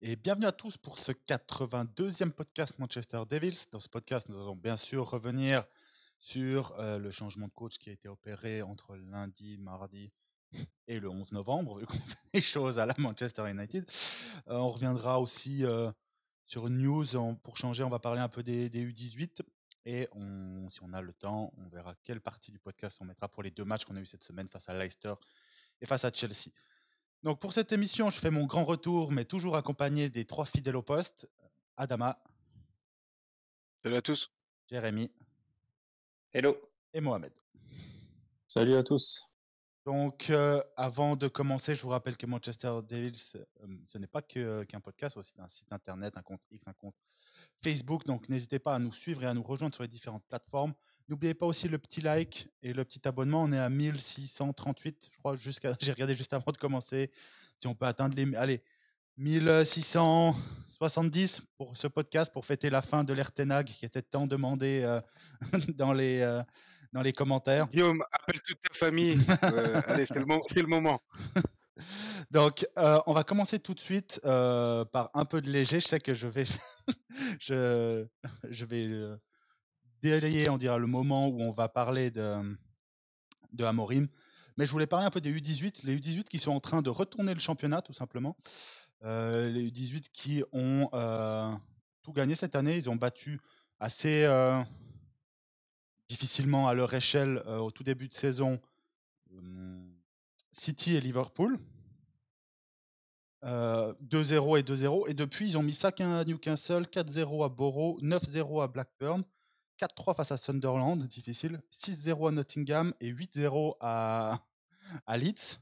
et bienvenue à tous pour ce 82e podcast Manchester Devils. Dans ce podcast, nous allons bien sûr revenir sur le changement de coach qui a été opéré entre lundi, mardi et le 11 novembre, vu qu'on fait les choses à la Manchester United. On reviendra aussi sur une news. Pour changer, on va parler un peu des U18. Et si on a le temps, on verra quelle partie du podcast on mettra pour les deux matchs qu'on a eu cette semaine face à Leicester et face à Chelsea. Donc pour cette émission, je fais mon grand retour, mais toujours accompagné des trois fidèles au poste, Adama, Salut à tous. Jérémy Hello. et Mohamed. Salut à tous. Donc avant de commencer, je vous rappelle que Manchester Devils, ce n'est pas qu'un podcast, c'est aussi un site internet, un compte X, un compte Facebook. Donc n'hésitez pas à nous suivre et à nous rejoindre sur les différentes plateformes. N'oubliez pas aussi le petit like et le petit abonnement. On est à 1638, je crois, j'ai regardé juste avant de commencer. Si on peut atteindre les... Allez, 1670 pour ce podcast, pour fêter la fin de l'ère Tenag qui était tant demandé dans les commentaires. Guillaume, appelle toute ta famille. Allez, c'est le moment. Donc, on va commencer tout de suite par un peu de léger. Je sais que je vais, je vais délayer, on dira, le moment où on va parler de Amorim. Mais je voulais parler un peu des U18, les U18 qui sont en train de retourner le championnat, tout simplement. Les U18 qui ont tout gagné cette année. Ils ont battu assez difficilement à leur échelle au tout début de saison City et Liverpool. 2-0 et 2-0. Et depuis, ils ont mis ça à Newcastle, 4-0 à Borough, 9-0 à Blackburn, 4-3 face à Sunderland, difficile, 6-0 à Nottingham et 8-0 à Leeds.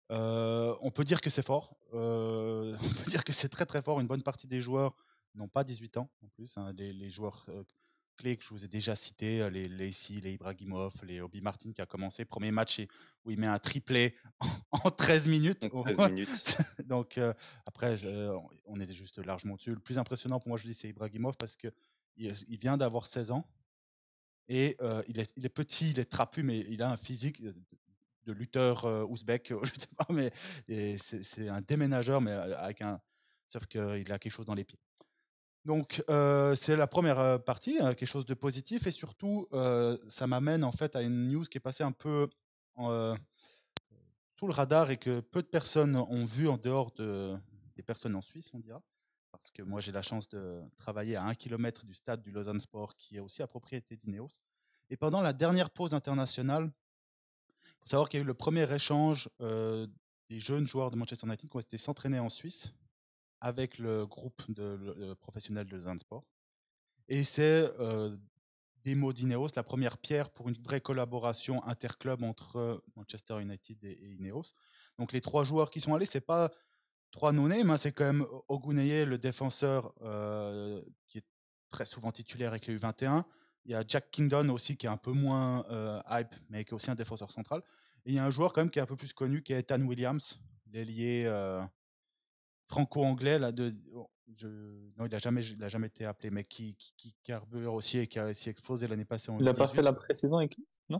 On peut dire que c'est fort. On peut dire que c'est très très fort. Une bonne partie des joueurs n'ont pas 18 ans en plus. Hein. Les joueurs clés que je vous ai déjà cités, les Lacey, les Ibrahimov, les Obi Martin qui a commencé. Premier match où il met un triplé en 13 minutes. 13 minutes. Donc après, on est juste largement dessus. Le plus impressionnant pour moi, je dis, c'est Ibrahimov parce qu'il vient d'avoir 16 ans. Et il est petit, il est trapu, mais il a un physique de lutteur ouzbek, je sais pas, mais c'est un déménageur, mais sauf qu'il a quelque chose dans les pieds. Donc c'est la première partie, quelque chose de positif, et surtout ça m'amène en fait à une news qui est passée un peu sous le radar et que peu de personnes ont vu en dehors des personnes en Suisse, on dira. Parce que moi j'ai la chance de travailler à 1 kilomètre du stade du Lausanne Sport qui est aussi à propriété d'Ineos. Et pendant la dernière pause internationale, il faut savoir qu'il y a eu le premier échange des jeunes joueurs de Manchester United qui ont été s'entraîner en Suisse avec le groupe professionnel de Lausanne Sport. Et c'est des mots d'Ineos, la première pierre pour une vraie collaboration interclub entre Manchester United et Ineos. Donc les trois joueurs qui sont allés, c'est pas trois no-names, hein, c'est quand même Oguneye, le défenseur qui est très souvent titulaire avec les U21. Il y a Jack Kingdon aussi qui est un peu moins hype, mais qui est aussi un défenseur central. Et il y a un joueur quand même qui est un peu plus connu, qui est Ethan Williams, l'ailier franco-anglais. Non, il n'a jamais été appelé, mais qui carbure aussi et qui a aussi explosé l'année passée en Il a pas U18. fait la pré-saison avec lui, non?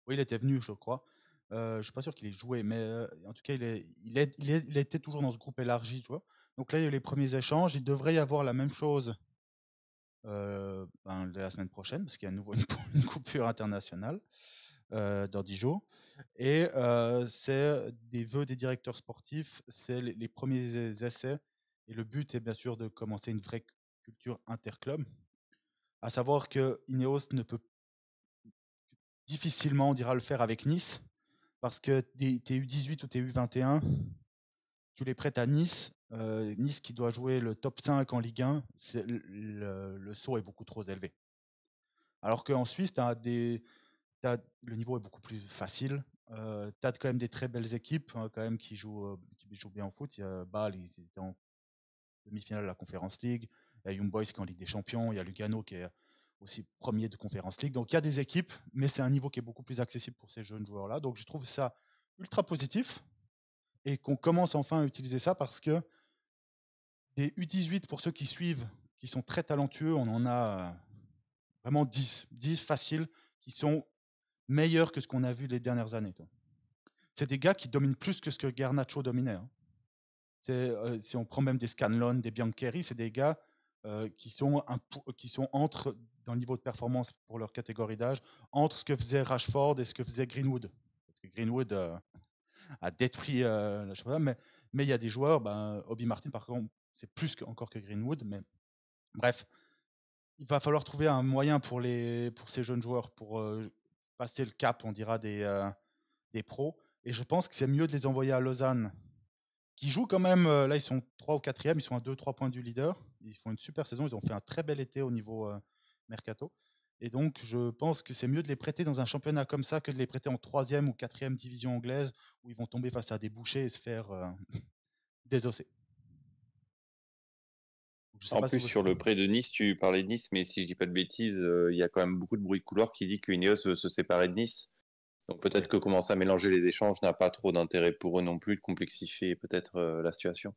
Oui, il était venu, je crois. Je suis pas sûr qu'il ait joué, mais en tout cas, il était toujours dans ce groupe élargi, tu vois. Donc là, il y a eu les premiers échanges. Il devrait y avoir la même chose la semaine prochaine, parce qu'il y a à nouveau une coupure internationale dans 10 jours. Et c'est des vœux des directeurs sportifs, c'est les premiers essais. Et le but est bien sûr de commencer une vraie culture interclub. À savoir que Ineos ne peut difficilement, on dira, le faire avec Nice, parce que tes U18 ou tes U21, tu les prêtes à Nice. Nice qui doit jouer le top 5 en Ligue 1, le saut est beaucoup trop élevé. Alors qu'en Suisse, le niveau est beaucoup plus facile. Tu as quand même des très belles équipes hein, quand même qui jouent bien au foot. Il y a Bâle, ils étaient en demi-finale de la Conference League. Il y a Young Boys qui est en Ligue des Champions. Il y a Lugano qui est aussi premier de Conference League. Donc il y a des équipes, mais c'est un niveau qui est beaucoup plus accessible pour ces jeunes joueurs-là. Donc je trouve ça ultra positif et qu'on commence enfin à utiliser ça parce que des U18 pour ceux qui suivent, qui sont très talentueux, on en a vraiment 10 faciles qui sont meilleurs que ce qu'on a vu les dernières années. C'est des gars qui dominent plus que ce que Garnacho dominait. Hein. Si on prend même des Scanlon, des Biancheri, c'est des gars qui sont dans le niveau de performance pour leur catégorie d'âge, entre ce que faisait Rashford et ce que faisait Greenwood. Parce que Greenwood a détruit le championnat, mais il y a des joueurs, Obi Martin par contre, c'est plus encore que Greenwood, mais bref, il va falloir trouver un moyen pour ces jeunes joueurs pour passer le cap, on dira, des pros. Et je pense que c'est mieux de les envoyer à Lausanne, qui jouent quand même, là ils sont 3 ou 4e, ils sont à 2-3 points du leader. Ils font une super saison, ils ont fait un très bel été au niveau mercato. Et donc je pense que c'est mieux de les prêter dans un championnat comme ça que de les prêter en 3e ou 4e division anglaise, où ils vont tomber face à des bouchers et se faire désosser. Je sais En pas si plus, vous... sur le prêt de Nice, tu parlais de Nice, mais si je dis pas de bêtises, il y a quand même beaucoup de bruit de couloir qui dit que Ineos veut se séparer de Nice. Donc peut-être que commencer à mélanger les échanges n'a pas trop d'intérêt pour eux non plus, de complexifier peut-être la situation.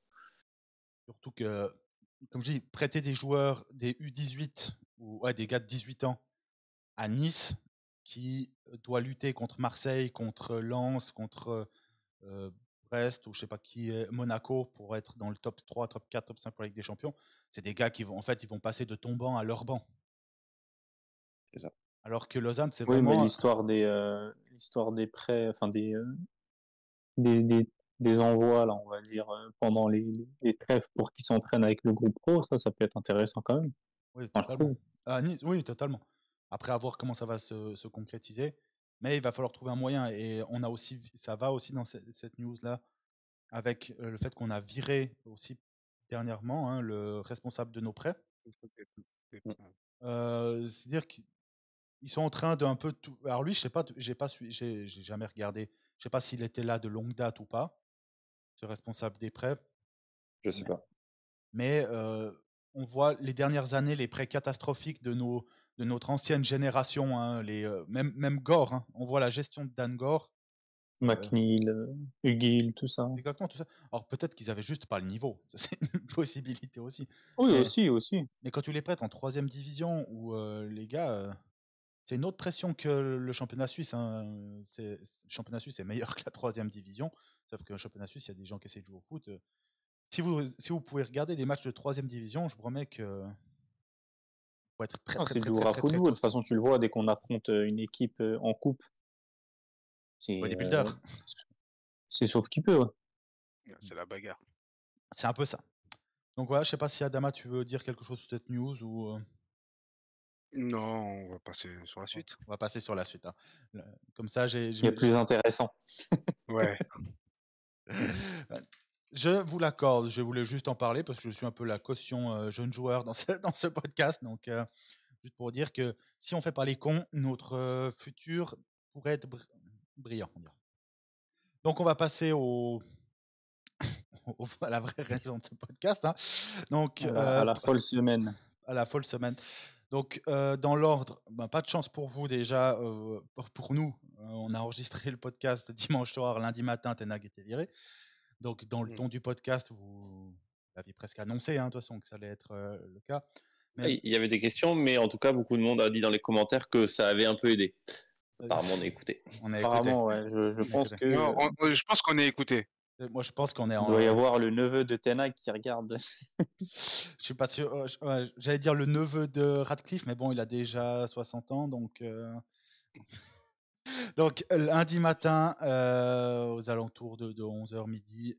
Surtout que, comme je dis, prêter des joueurs, des U18 ou des gars de 18 ans à Nice, qui doit lutter contre Marseille, contre Lens, contre Brest ou je sais pas qui est Monaco pour être dans le top 3, top 4, top 5 pour la Ligue des Champions, c'est des gars qui vont ils vont passer de ton banc à leur banc. C'est ça. Alors que Lausanne, c'est Oui, mais vraiment l'histoire des prêts, enfin des envois, là, on va dire, pendant les trêves pour qu'ils s'entraînent avec le groupe pro, ça peut être intéressant quand même. oui, Enfin, je totalement. trouve. Nice, oui, totalement. Après, à voir comment ça va se concrétiser. Mais il va falloir trouver un moyen. Et on a aussi, ça va aussi dans cette news-là, avec le fait qu'on a viré aussi dernièrement le responsable de nos prêts. C'est-à-dire qu'ils sont en train d'un peu tout. Alors lui, je sais pas, j'ai jamais regardé. Je sais pas s'il était là de longue date ou pas, ce responsable des prêts. Je sais pas. Mais on voit les dernières années les prêts catastrophiques de notre ancienne génération, même Gore. On voit la gestion de Dan Gore. McNeil, Hugill, tout ça. Exactement tout ça. Alors peut-être qu'ils avaient juste pas le niveau, ça, c'est une possibilité aussi. Oui, Mais, aussi. mais quand tu les prêtes en 3e division, où les gars, c'est une autre pression que le championnat suisse. Le championnat suisse est meilleur que la 3e division, sauf que le championnat suisse, il y a des gens qui essaient de jouer au foot. Si vous pouvez regarder des matchs de 3e division, je vous promets que faut être très Ah, très c'est très du très à très très football. De toute costaud. façon, tu le vois dès qu'on affronte une équipe en coupe. C'est Bodybuilder, sauf qui peut. Ouais. C'est la bagarre. c'est un peu ça. Donc voilà, je sais pas si Adama, tu veux dire quelque chose sur cette news ou Non, on va passer sur la suite. on va passer sur la suite. Comme ça, Il y a plus intéressant. Ouais. Je vous l'accorde, je voulais juste en parler parce que je suis un peu la caution jeune joueur dans ce podcast. Donc, juste pour dire que si on fait pas les cons, notre futur pourrait être brillant. On dira. Donc, on va passer à la vraie raison de ce podcast. Donc, À la folle semaine. à la folle semaine. Donc, dans l'ordre, pas de chance pour vous déjà. Pour nous, on a enregistré le podcast dimanche soir, lundi matin, Tenag était viré. Donc, dans le ton du podcast, vous l'aviez presque annoncé, de toute façon, que ça allait être le cas. Mais... Il y avait des questions, mais en tout cas, beaucoup de monde a dit dans les commentaires que ça avait un peu aidé. Apparemment, on a écouté. On a Apparemment, écouté. ouais. Je pense écouté. que Non, je pense qu'on est écouté. Moi, je pense qu'on est il en. doit y avoir le neveu de Tenag qui regarde. Je suis pas sûr. J'allais dire le neveu de Radcliffe, mais bon, il a déjà 60 ans, donc. Donc, lundi matin, aux alentours de 11h midi,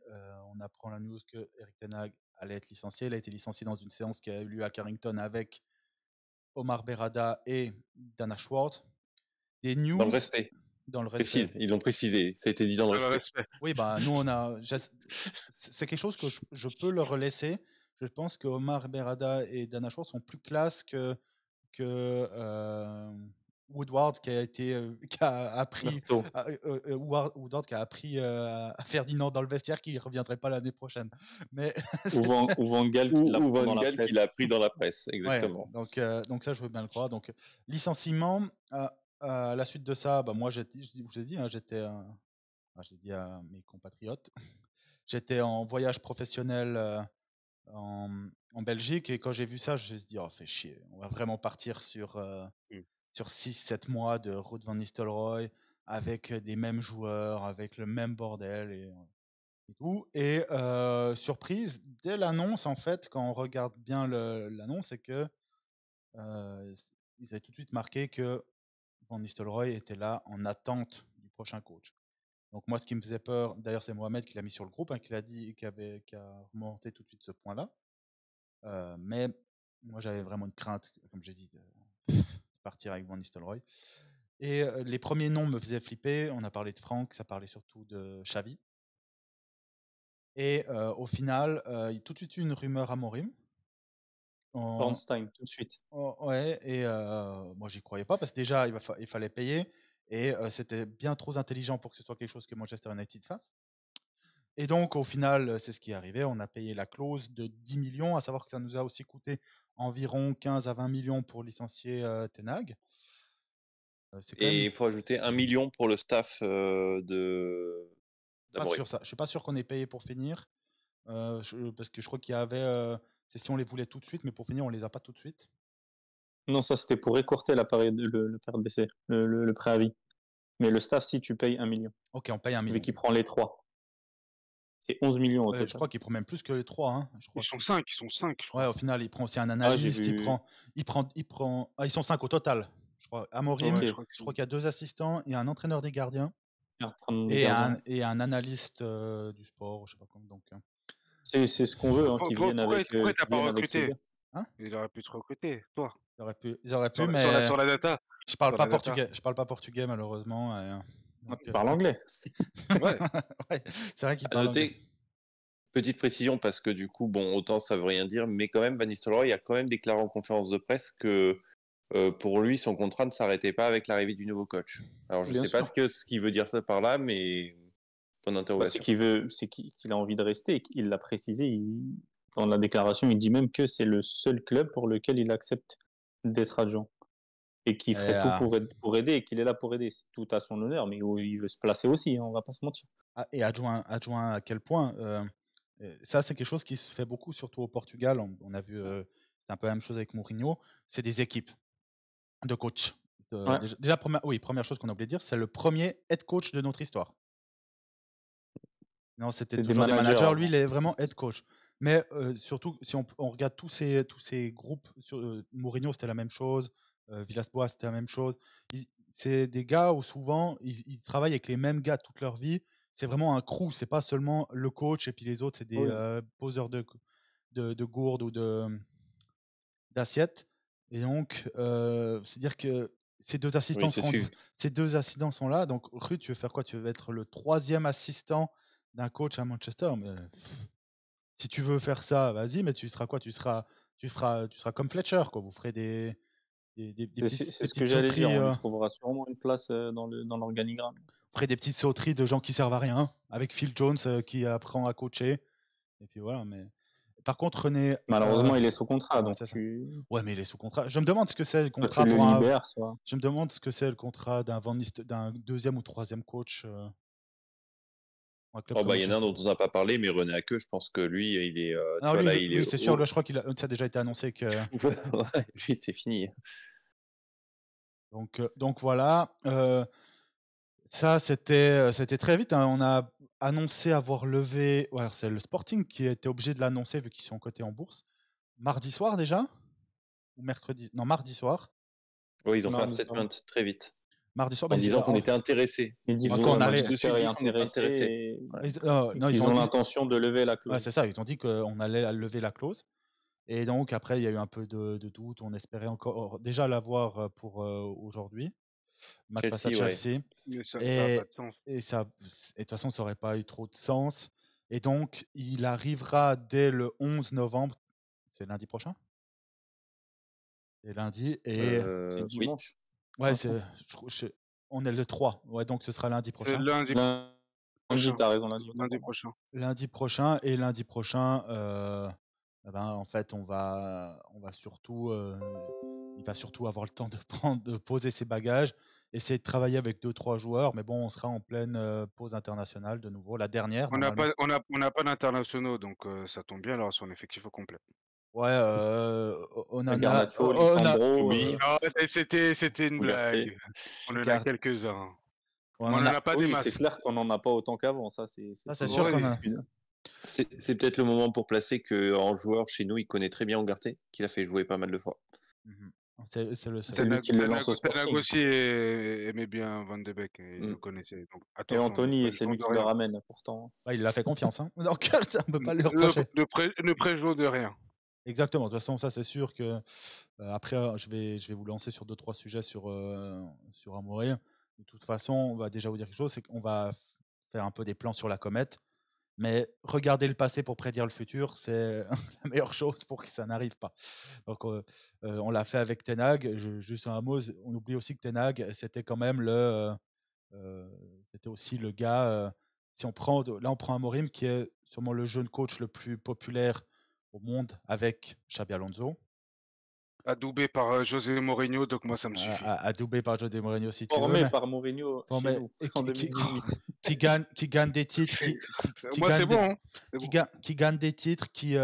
on apprend la news que Eric Ten Hag allait être licencié. Il a été licencié dans une séance qui a eu lieu à Carrington avec Omar Berrada et Dana Schwartz. Des news Dans le respect. dans le respect. Précise, ils l'ont précisé. Ça a été dit dans le respect. Oui, nous, on a. C'est quelque chose que je peux leur laisser. Je pense que Omar Berrada et Dana Schwartz sont plus classe que Woodward qui a appris Woodward qui a appris à Ferdinand dans le vestiaire qu'il ne reviendrait pas l'année prochaine. Mais Ou Van Gaal qui l'a pris dans la presse. Qui l'a pris dans la presse, exactement. Ouais, donc ça, je veux bien le croire. Donc, licenciement. À la suite de ça, moi, je vous ai dit, j'étais, je l'ai dit à mes compatriotes, j'étais en voyage professionnel en Belgique et quand j'ai vu ça, je me suis dit, oh, fait chier, on va vraiment partir sur 6-7 mois de Ruud van Nistelrooy avec des mêmes joueurs, avec le même bordel. Et et tout. Et surprise, dès l'annonce, en fait, quand on regarde bien l'annonce, c'est que ils avaient tout de suite marqué que Van Nistelrooy était là en attente du prochain coach. Donc moi, ce qui me faisait peur, d'ailleurs, c'est Mohamed qui l'a mis sur le groupe, qui l'a dit, qui a remonté tout de suite ce point-là. Mais moi, j'avais vraiment une crainte, comme j'ai dit, de partir avec Van Nistelrooy. Et les premiers noms me faisaient flipper. On a parlé de Franck, ça parlait surtout de Xavi. Et au final, il y a tout de suite eu une rumeur à Morim. Ornstein, tout de suite. Ouais, et moi, j'y croyais pas parce que déjà, il fallait payer. Et c'était bien trop intelligent pour que ce soit quelque chose que Manchester United fasse. Et donc, au final, c'est ce qui est arrivé. On a payé la clause de 10 millions, à savoir que ça nous a aussi coûté environ 15 à 20 millions pour licencier Ten Hag. C'est quand Et même il faut ajouter 1 million pour le staff de pas d'Amorim. sûr ça. Je suis pas sûr qu'on ait payé pour finir, parce que je crois qu'il y avait, c'est si on les voulait tout de suite, mais pour finir, on les a pas tout de suite. Non, ça c'était pour écourter la période, le période d'essai, le préavis. Mais le staff, si tu payes 1 million, Ok, on paye 1 vu million. qu'il prend les 3. C'est 11 millions au total. Je crois qu'il prend même plus que les 3. Hein. Je crois Ils sont 5, je crois. Ouais, au final, il prend aussi un Ah, j'ai analyste. vu. Il prend. Ah, ils sont 5 au total. Je crois. Amorim, Ok. Ouais, je crois qu'il y a 2 assistants, il y a un entraîneur des gardiens Il va prendre les et gardiens. un analyste du sport, je sais pas comment. Donc, C'est ce qu'on veut, hein, qu'ils viennent Pourquoi avec, t'as pas qu'ils viennent avec recruté? ces gars. hein Il aurait pu te recruter, toi. ils auraient pu, Sur mais la data. je parle Sur pas la data. portugais. Je parle pas portugais malheureusement. Ah, Donc, tu parles anglais. Ouais. ouais, c'est vrai qu'il À parle anglais. noter, petite précision, parce que du coup, bon, autant ça veut rien dire, mais quand même, Van Nistelrooy a quand même déclaré en conférence de presse que pour lui, son contrat ne s'arrêtait pas avec l'arrivée du nouveau coach. Alors, je Bien sais pas sûr. ce qu'il veut dire ça par là, mais ton Bah, interrogation. c'est qu'il a envie de rester. Il l'a précisé. Dans la déclaration, il dit même que c'est le seul club pour lequel il accepte d'être adjoint. Et qu'il ferait tout pour aider et qu'il est là pour aider. C'est tout à son honneur, mais il veut se placer aussi, hein, on va pas se mentir. Et adjoint à quel point ça, c'est quelque chose qui se fait beaucoup, surtout au Portugal. On a vu, c'est un peu la même chose avec Mourinho. C'est des équipes de coach. Ouais. Déjà, première chose qu'on a oublié de dire, c'est le premier head coach de notre histoire. Non, c'était C'est des toujours des managers. managers Lui, il est vraiment head coach. Mais surtout, si on regarde tous ces groupes, Mourinho, c'était la même chose. Villas-Boas, c'était la même chose. C'est des gars où souvent, ils travaillent avec les mêmes gars toute leur vie. C'est vraiment un crew. C'est pas seulement le coach et puis les autres, c'est des Oui. poseurs de gourdes ou d'assiettes. Et donc, c'est-à-dire que ces deux assistants Oui, c'est sûr. ces deux assistants sont là. Donc, Ruud, tu veux faire quoi? Tu veux être le 3e assistant d'un coach à Manchester? Mais si tu veux faire ça, vas-y, mais tu seras quoi? Tu seras comme Fletcher, quoi. Vous ferez des C'est ce que petites j'allais dire, sauteries, on lui trouvera sûrement une place dans l'organigramme. vous ferez des petites sauteries de gens qui servent à rien, avec Phil Jones qui apprend à coacher. Et puis voilà, mais par contre, René. Malheureusement, il est sous contrat, ouais, donc c'est ça. tu Ouais, mais il est sous contrat. Je me demande ce que c'est le soit contrat tu le pour un. libères, soit. Je me demande ce que c'est le contrat d'un 2e ou 3e coach. Pour un club Oh, comme bah, il y en a un Manchester. dont on n'a pas parlé, mais René Haqueux, je pense que lui, il est. tu Non, vois, là, lui, c'est sûr. Là, je crois qu'il ça a déjà été annoncé que. Ouais, lui, c'est fini. Donc voilà. Ça, c'était très vite. Hein. On a annoncé avoir levé. Ouais, c'est le Sporting qui était obligé de l'annoncer vu qu'ils sont cotés en bourse. Mardi soir déjà? Ou mercredi? Non, mardi soir. Oui, ils ont fait un Mardi soir. statement très vite. Mardi soir, En disant qu'on était intéressés. Ils disent Quand que on allait- Manchester est intéressé et non, ils qu'ils ont ont dit. l'intention de lever la Ouais, clause. c'est ça. Ils ont dit qu'on allait lever la clause. Et donc après, il y a eu un peu de doute. On espérait encore déjà l'avoir pour aujourd'hui. Match face à Chelsea, ouais. Chelsea. Mais ça n'a pas de sens. Et de toute façon, ça n'aurait pas eu trop de sens. Et donc, il arrivera dès le 11 novembre. C'est lundi prochain? C'est lundi. Et C'est Oui. dimanche. ouais, Attends. on est le 3. Ouais, donc ce sera lundi C'est prochain. lundi Lundi, t'as raison, lundi prochain. Lundi prochain. Et lundi prochain, en fait, on va surtout. Il va surtout avoir le temps de poser ses bagages, essayer de travailler avec 2-3 joueurs. Mais bon, on sera en pleine pause internationale de nouveau. La dernière, On n'a normalement. on n'a pas d'internationaux, donc ça tombe bien, alors son effectif au complet. Ouais, on en a. Garnacho, Lisandro. Oui. Non, c'était une Ugarte. blague. On en a quelques-uns. On On en n'en a... a pas des Oui, masses. c'est clair qu'on n'en a pas autant qu'avant. Ça, c'est c'est sûr qu'on a. C'est peut-être le moment pour placer qu'en joueur chez nous, il connaît très bien Ougarté, qu'il a fait jouer pas mal de fois. C'est le seul. C'est lui qui le lance au Ten Hag Sporting. aussi aimait bien Van de Beek et il le connaissait. Donc, Et attention, Anthony, c'est lui qui le ramène pourtant. Bah, il l'a fait confiance, hein. Donc on peut pas lui reprocher. Ne préjouons de rien. Exactement. De toute façon, ça c'est sûr que après, je vais vous lancer sur 2-3 sujets sur Amorim. De toute façon, on va déjà vous dire quelque chose, c'est qu'on va faire un peu des plans sur la comète. Mais regarder le passé pour prédire le futur, c'est la meilleure chose pour que ça n'arrive pas. Donc, on l'a fait avec Ten Hag. Juste un mot, on oublie aussi que Ten Hag, c'était quand même c'était aussi le gars. Si on prend, là, on prend Amorim, qui est sûrement le jeune coach le plus populaire au monde avec Xabi Alonso. Adoubé par José Mourinho, donc moi ça me suffit. Adoubé par José Mourinho si tu veux. Formé par Mourinho Formé, chez nous, en 2018. Qui gagne des titres, Moi c'est bon. qui gagne des titres, qui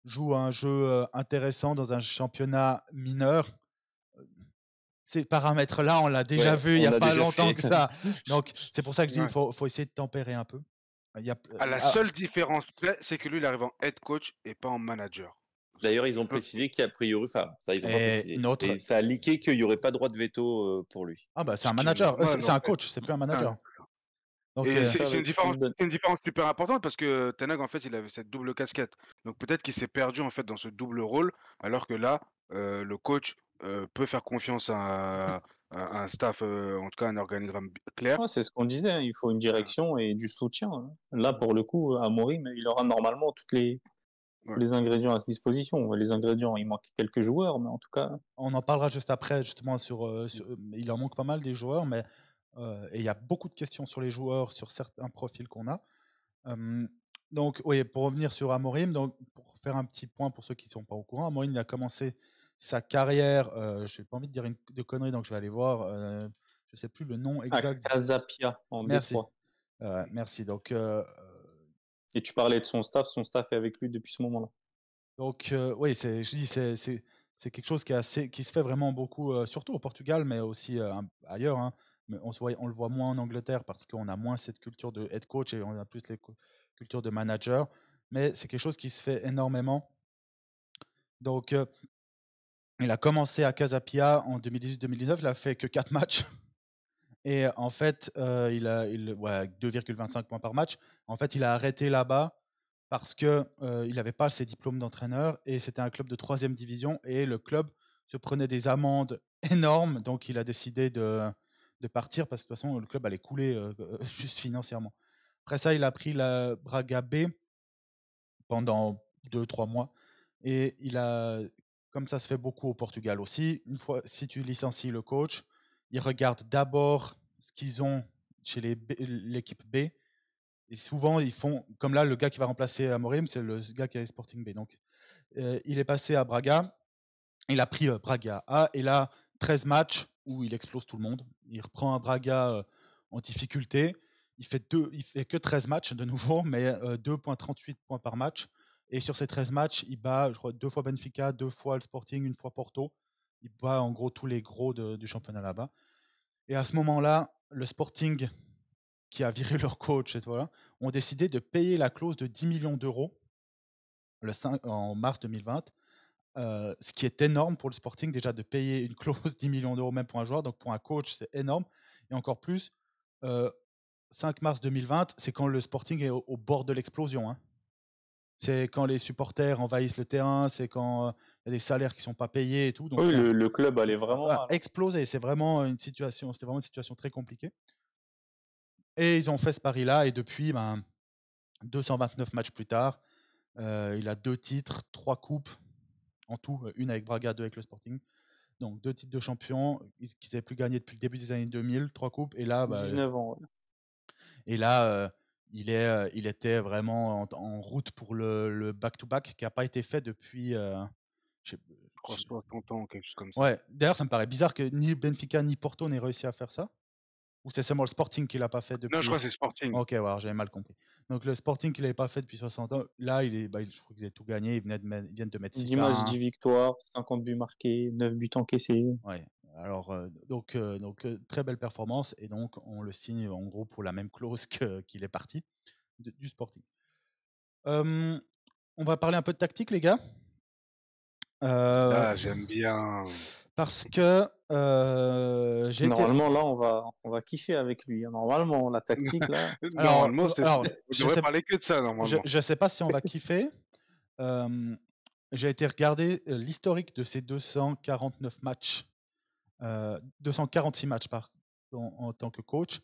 joue un jeu intéressant dans un championnat mineur. Ces paramètres-là, on l'a déjà vu il n'y a pas longtemps que ça. Donc c'est pour ça que je dis qu'il faut essayer de tempérer un peu. La seule différence, c'est que lui, il arrive en head coach et pas en manager. D'ailleurs, ils ont précisé qu'a priori, enfin, ça, ils ont pas précisé. Et ça a leaké qu'il n'y aurait pas de droit de veto pour lui. Ah bah c'est un manager, c'est un coach, c'est plus un manager. Donc, et c'est une différence super importante parce que Ten Hag, en fait, il avait cette double casquette. Donc peut-être qu'il s'est perdu en fait dans ce double rôle, alors que là, le coach peut faire confiance à un staff, en tout cas un organigramme clair. Ouais, c'est ce qu'on disait, hein, il faut une direction et du soutien. Hein. Là, pour le coup, Amorim, il aura normalement tous les ingrédients à sa disposition. Les ingrédients, il manque quelques joueurs, mais en tout cas... On en parlera juste après, justement, il en manque pas mal des joueurs, mais et il y a beaucoup de questions sur les joueurs, sur certains profils qu'on a. Donc, oui, pour revenir sur Amorim, donc, pour faire un petit point pour ceux qui ne sont pas au courant, Amorim il a commencé sa carrière, je n'ai pas envie de dire de conneries, donc je vais aller voir, je ne sais plus le nom exact. À Casa Pia, en Détroit. Merci. Donc, et tu parlais de son staff est avec lui depuis ce moment-là. Donc, oui, je dis, c'est quelque chose qui se fait vraiment beaucoup, surtout au Portugal, mais aussi ailleurs. Hein. Mais on le voit moins en Angleterre parce qu'on a moins cette culture de head coach et on a plus les cultures de manager. Mais c'est quelque chose qui se fait énormément. Donc, il a commencé à Casa Pia en 2018-2019. Il a fait que 4 matchs. Et en fait, il a 2,25 points par match. En fait, il a arrêté là-bas parce que il n'avait pas ses diplômes d'entraîneur et c'était un club de 3e division et le club se prenait des amendes énormes, donc il a décidé de partir parce que de toute façon le club allait couler juste financièrement. Après ça, il a pris la Braga B pendant 2-3 mois et comme ça se fait beaucoup au Portugal aussi, une fois si tu licencies le coach, ils regardent d'abord ce qu'ils ont chez l'équipe B. Et souvent, ils font, comme là, le gars qui va remplacer Amorim, c'est le gars qui est Sporting B. Donc, il est passé à Braga, il a pris Braga A, et là, 13 matchs où il explose tout le monde. Il reprend un Braga en difficulté. Il fait que 13 matchs de nouveau, mais 2,38 points par match. Et sur ces 13 matchs, il bat, je crois, 2 fois Benfica, 2 fois le Sporting, 1 fois Porto. Il bat en gros tous les gros du championnat là-bas. Et à ce moment-là, le Sporting, qui a viré leur coach, et voilà, ont décidé de payer la clause de 10 millions d'euros en mars 2020, ce qui est énorme pour le Sporting déjà de payer une clause 10 millions d'euros même pour un joueur, donc pour un coach c'est énorme, et encore plus, 5 mars 2020, c'est quand le Sporting est au bord de l'explosion. Hein. C'est quand les supporters envahissent le terrain, c'est quand il y a des salaires qui ne sont pas payés et tout. Donc oui, le club allait vraiment mal. Exploser, c'était vraiment une situation très compliquée. Et ils ont fait ce pari-là, et depuis, 229 matchs plus tard, il a 2 titres, 3 coupes, en tout, une avec Braga, 2 avec le Sporting. Donc 2 titres de champion, qu'ils n'avaient plus gagné depuis le début des années 2000, 3 coupes. Et là, 19 ans. Et là, il était vraiment en route pour le back-to-back qui n'a pas été fait depuis... je crois 60 ans, quelque chose comme ça. Ouais, d'ailleurs, ça me paraît bizarre que ni Benfica ni Porto n'aient réussi à faire ça. Ou c'est seulement le Sporting qui l'a pas fait depuis... Non, je crois que c'est Sporting. Ok, alors j'avais mal compris. Donc le Sporting qui l'avait pas fait depuis 60 ans, là, je crois qu'il a tout gagné, ils viennent de mettre 10 matchs, 10 victoires, 50 buts marqués, 9 buts encaissés. Ouais, Alors, très belle performance, et donc on le signe en gros pour la même clause qu'il est parti du Sporting. On va parler un peu de tactique, les gars. J'aime bien. Parce que Normalement, là, on va kiffer avec lui. Normalement, la tactique, là. Normalement, on devrait parler que de ça, normalement. Je sais pas si on va kiffer. J'ai été regarder l'historique de ces 249 matchs, 246 matchs en tant que coach.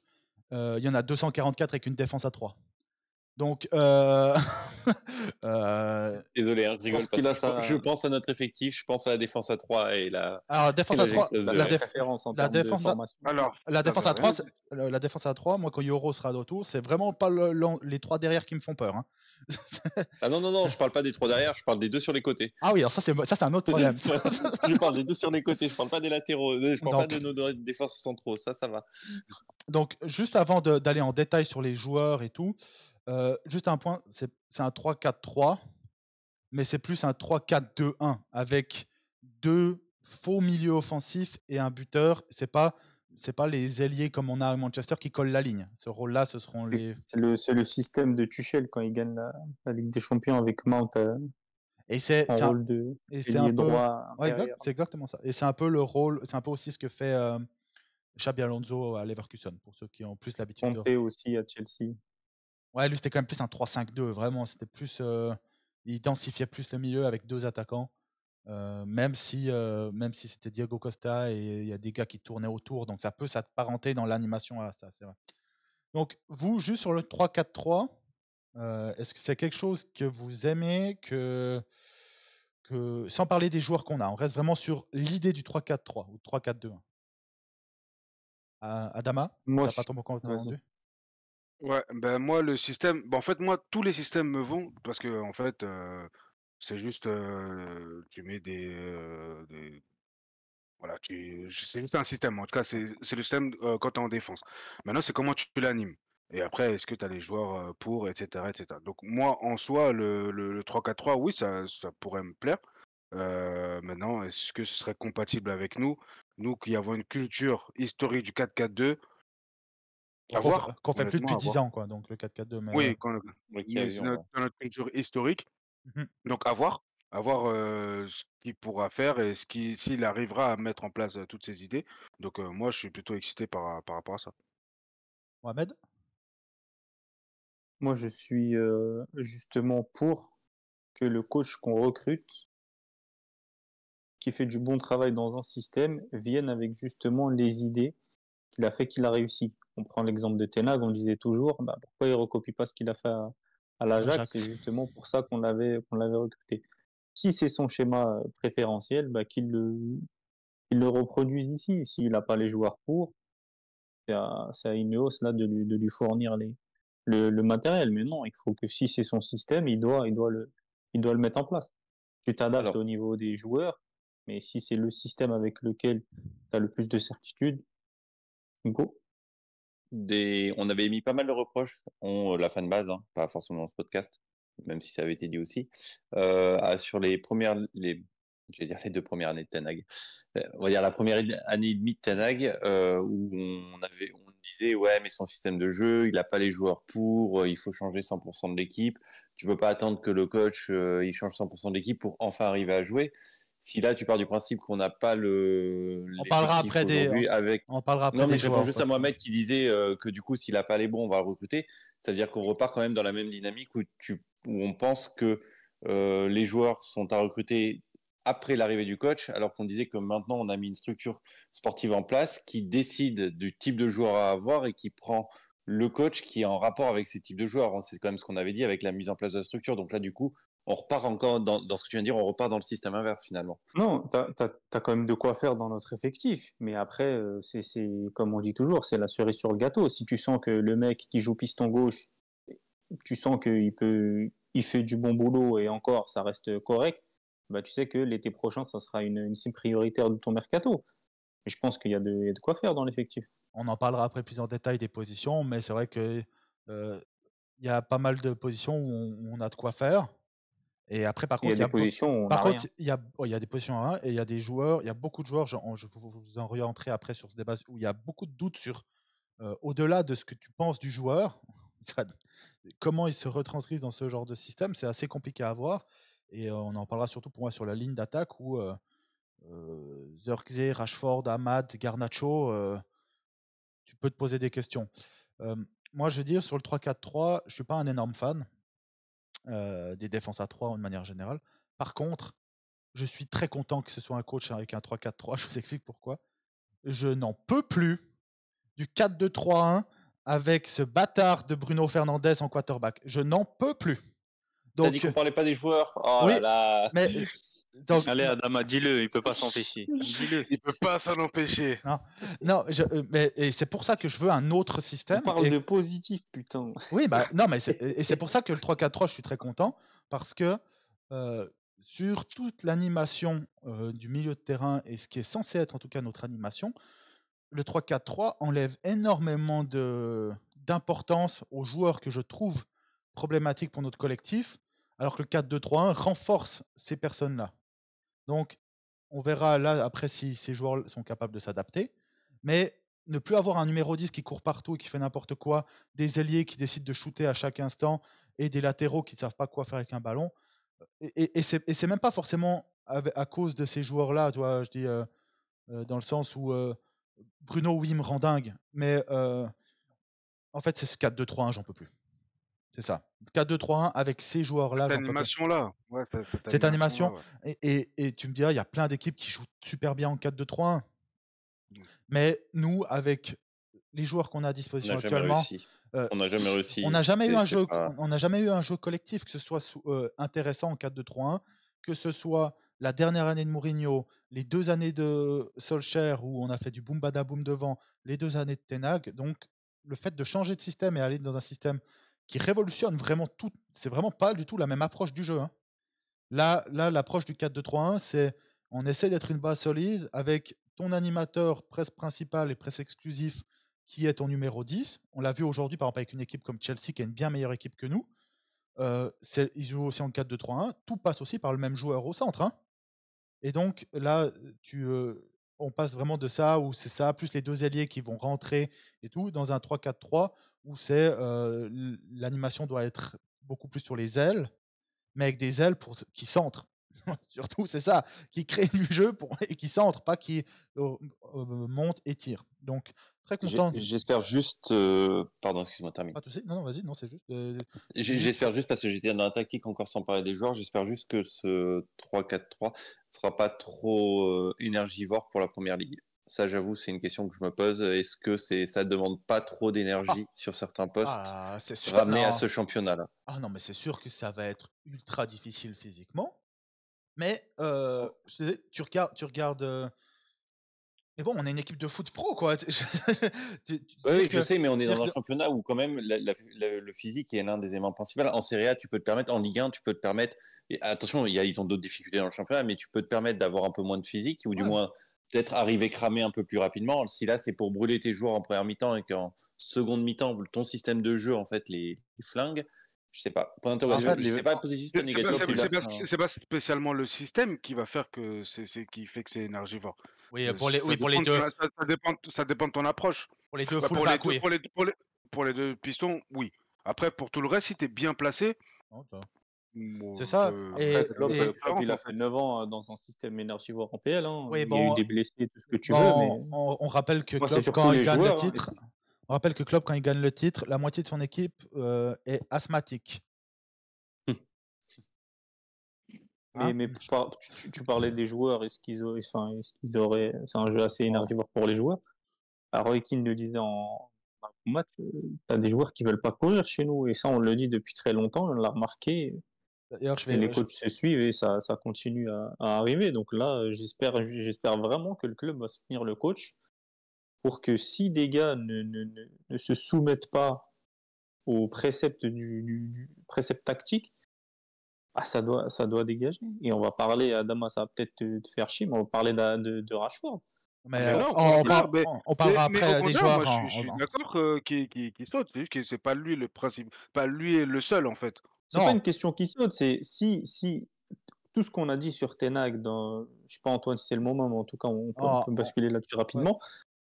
Il y en a 244 avec une défense à 3. Donc, désolé, je rigole parce que je pense à notre effectif, je pense à la défense à 3 et la. Alors, défense à 3, la référence en termes de formation. Alors, la défense à 3, moi, quand Yoro sera de retour, c'est vraiment pas les 3 derrière qui me font peur. Hein. Ah non, je parle pas des 3 derrière, je parle des 2 sur les côtés. Ah oui, alors ça c'est un autre problème. Je parle des 2 sur les côtés, je parle pas des latéraux, je parle pas de nos défenses centraux, ça va. Donc, juste avant d'aller en détail sur les joueurs et tout, juste un point, c'est un 3-4-3, mais c'est plus un 3-4-2-1 avec 2 faux milieux offensifs et un buteur. C'est pas les ailiers comme on a à Manchester qui collent la ligne. Ce rôle-là, ce seront les. C'est le système de Tuchel quand il gagne la Ligue des Champions avec Mount et c'est en rôle de ailier droit. C'est exactement ça. Et c'est un peu le rôle, c'est un peu aussi ce que fait Xabi Alonso à Leverkusen, pour ceux qui ont plus l'habitude Conte aussi à Chelsea. Ouais, lui c'était quand même plus un 3-5-2, vraiment, c'était plus il densifiait plus le milieu avec 2 attaquants, même si c'était Diego Costa et il y a des gars qui tournaient autour, donc ça peut s'apparenter dans l'animation à ça, c'est vrai. Donc vous, juste sur le 3-4-3, est-ce que c'est quelque chose que vous aimez, que sans parler des joueurs qu'on a, on reste vraiment sur l'idée du 3-4-3 ou 3-4-2-1. Adama, moi, t'as pas ton mot entendu? Ouais, ben moi le système, en fait moi tous les systèmes me vont parce que en fait c'est juste tu mets voilà, c'est juste un système. En tout cas, c'est le système quand tu es en défense. Maintenant, c'est comment tu l'animes. Et après, est-ce que tu as les joueurs pour, etc., etc. Donc, moi, en soi, le 3-4-3, oui, ça pourrait me plaire. Maintenant, est-ce que ce serait compatible avec nous? Nous qui avons une culture historique du 4-4-2, à voir. Qu'on fait plus Honnêtement, depuis 10 ans, quoi, donc le 4-4-2. Mais oui, mais c'est notre culture historique. Mmh. Donc, à voir. À voir ce qu'il pourra faire et s'il arrivera à mettre en place toutes ces idées. Donc, moi, je suis plutôt excité par rapport à ça. Mohamed? Moi, je suis justement pour que le coach qu'on recrute, qui fait du bon travail dans un système, vienne avec justement les idées qu'il a fait qu'il a réussi. On prend l'exemple de Ten Hag, on disait toujours, pourquoi il ne recopie pas ce qu'il a fait à l'Ajax? C'est justement pour ça qu'on l'avait recruté. Si c'est son schéma préférentiel, qu'il le reproduise ici. S'il n'a pas les joueurs pour, c'est à Ineos là de lui fournir le matériel. Mais non, il faut que si c'est son système, il doit le mettre en place. Tu t'adaptes au niveau des joueurs, mais si c'est le système avec lequel tu as le plus de certitude, go. On avait mis pas mal de reproches, la fanbase, hein, pas forcément dans ce podcast, même si ça avait été dit aussi, sur les 2 premières années de Ten Hag. On va dire la première année et demie de Ten Hag, où on disait ouais, mais son système de jeu, il n'a pas les joueurs pour, il faut changer 100% de l'équipe. Tu peux pas attendre que le coach il change 100% de l'équipe pour enfin arriver à jouer. Si là tu pars du principe qu'on n'a pas on parlera après des avec... on parlera après non mais des je réponds juste à Mohamed qui disait que du coup s'il n'a pas les bons on va le recruter, c'est-à-dire qu'on repart quand même dans la même dynamique où on pense que les joueurs sont à recruter après l'arrivée du coach, alors qu'on disait que maintenant on a mis une structure sportive en place qui décide du type de joueur à avoir et qui prend le coach qui est en rapport avec ces types de joueurs. C'est quand même ce qu'on avait dit avec la mise en place de la structure. Donc là, du coup, on repart encore dans ce que tu viens de dire, on repart dans le système inverse finalement. Non, t'as quand même de quoi faire dans notre effectif. Mais après, c'est comme on dit toujours, c'est la cerise sur le gâteau. Si tu sens que le mec qui joue piston gauche, tu sens il fait du bon boulot et encore, ça reste correct, tu sais que l'été prochain, ça sera une cible prioritaire de ton mercato. Et je pense qu'il y a de quoi faire dans l'effectif. On en parlera après plus en détail des positions, mais c'est vrai que il y a pas mal de positions où on a de quoi faire. Et après, par Il y contre, a des positions où on n'a rien. il y a des positions à 1 et il y a des joueurs, il y a beaucoup de joueurs, je vous en orienterai après sur ce débat, où il y a beaucoup de doutes sur, au-delà de ce que tu penses du joueur, comment il se retranscrit dans ce genre de système, c'est assez compliqué à voir. Et on en parlera surtout pour moi sur la ligne d'attaque où Zirkzee, Rashford, Ahmad, Garnacho, tu peux te poser des questions. Moi, je vais dire, sur le 3-4-3, je suis pas un énorme fan des défenses à 3 de manière générale. Par contre, je suis très content que ce soit un coach avec un 3-4-3. Je vous explique pourquoi. Je n'en peux plus du 4-2-3-1 avec ce bâtard de Bruno Fernandes en quarterback. Je n'en peux plus. T'as dit qu'on parlait pas des joueurs. Oh oui, là là. Mais, donc, allez, Adama, dis-le, il peut pas s'empêcher. Dis-le. Il peut pas s'en empêcher. Non, mais et c'est pour ça que je veux un autre système. On parle de positif, putain. Oui, bah non, mais c'est pour ça que le 3-4-3, je suis très content parce que sur toute l'animation du milieu de terrain et ce qui est censé être en tout cas notre animation, le 3-4-3 enlève énormément d'importance aux joueurs que je trouve problématiques pour notre collectif, alors que le 4-2-3-1 renforce ces personnes-là. Donc, on verra là après si ces joueurs sont capables de s'adapter. Mais ne plus avoir un numéro 10 qui court partout et qui fait n'importe quoi, des ailiers qui décident de shooter à chaque instant et des latéraux qui ne savent pas quoi faire avec un ballon. Et c'est même pas forcément à cause de ces joueurs-là, je dis dans le sens où Bruno, oui, me rend dingue. Mais en fait, c'est ce 4-2-3-1, j'en peux plus. C'est ça. 4-2-3-1 avec ces joueurs-là. Cette animation-là. Ouais, cette animation. Et tu me diras, il y a plein d'équipes qui jouent super bien en 4-2-3-1. Mais nous, avec les joueurs qu'on a à disposition actuellement, on n'a jamais réussi. On n'a jamais eu un jeu collectif, que ce soit intéressant en 4-2-3-1, que ce soit la dernière année de Mourinho, les 2 années de Solskjaer où on a fait du boom badaboom devant, les 2 années de Ten Hag. Donc, le fait de changer de système et aller dans un système qui révolutionne vraiment tout, c'est vraiment pas du tout la même approche du jeu. Hein. Là, l'approche du 4-2-3-1, c'est on essaie d'être une base solide avec ton animateur presse principal et presse exclusif qui est ton numéro 10. On l'a vu aujourd'hui, par exemple, avec une équipe comme Chelsea, qui est une bien meilleure équipe que nous. Ils jouent aussi en 4-2-3-1. Tout passe aussi par le même joueur au centre. Hein. Et donc, là, on passe vraiment de ça, où c'est ça, plus les 2 ailiers qui vont rentrer et tout, dans un 3-4-3, où l'animation doit être beaucoup plus sur les ailes, mais avec des ailes qui centrent. Surtout, c'est ça, qui crée du jeu et qui centre, pas qui monte et tire. Donc, très content. J'espère juste. Pardon, excuse-moi, termine. Non, vas-y, non, c'est juste. J'espère juste, parce que j'étais dans la tactique encore sans parler des joueurs, j'espère juste que ce 3-4-3 sera pas trop énergivore pour la première ligue. Ça, j'avoue, c'est une question que je me pose. Est-ce que ça demande pas trop d'énergie sur certains postes ramenés à ce championnat-là? Ah non, mais c'est sûr que ça va être ultra difficile physiquement. Mais tu regardes. Mais bon, on est une équipe de foot pro, quoi. Oui, je sais, mais on est dans un championnat où quand même le physique est l'un des éléments principaux. En Serie A, tu peux te permettre, en Ligue 1, tu peux te permettre. Et attention, ils ont d'autres difficultés dans le championnat, mais tu peux te permettre d'avoir un peu moins de physique, ou du moins peut-être arriver cramé un peu plus rapidement. Si là, c'est pour brûler tes joueurs en première mi-temps et qu'en seconde mi-temps, ton système de jeu, en fait, les flingue. Je sais pas. Point d'interrogation. Je sais pas positif ou négatif. C'est pas spécialement le système qui va faire que qui fait que c'est énergivore. Oui, pour les deux. Ça dépend de ton approche. Pour les deux fullbacks, oui. Pour les 2 pistons, oui. Après, pour tout le reste, si t'es bien placé. C'est ça. Il a fait 9 ans dans un système énergivore en PL. Hein. Oui, il y a eu des blessés, tout ce que tu veux. Mais... On rappelle que Klopp, quand il gagne le titre. On rappelle que Klopp, quand il gagne le titre, la moitié de son équipe est asthmatique. Mais tu parlais des joueurs, est-ce qu'ils auraient. C'est un jeu assez énergivore pour les joueurs. Roy Keane le disait en match, t'as des joueurs qui veulent pas courir chez nous, et ça on le dit depuis très longtemps, on l'a remarqué. Les coachs se suivent et ça continue à arriver. Donc là, j'espère vraiment que le club va soutenir le coach pour que si des gars ne se soumettent pas au précepte du précepte tactique, ça doit dégager. Et on va parler, Adama, ça va peut-être te faire chier, mais on va parler de Rashford. Mais on parlera après des joueurs. Je suis d'accord qu'il saute, c'est juste que c'est pas lui le principe, pas lui le seul en fait. C'est pas une question qui saute, c'est si tout ce qu'on a dit sur Ten Hag, je sais pas Antoine si c'est le moment, mais en tout cas on peut basculer là-dessus rapidement. Ouais.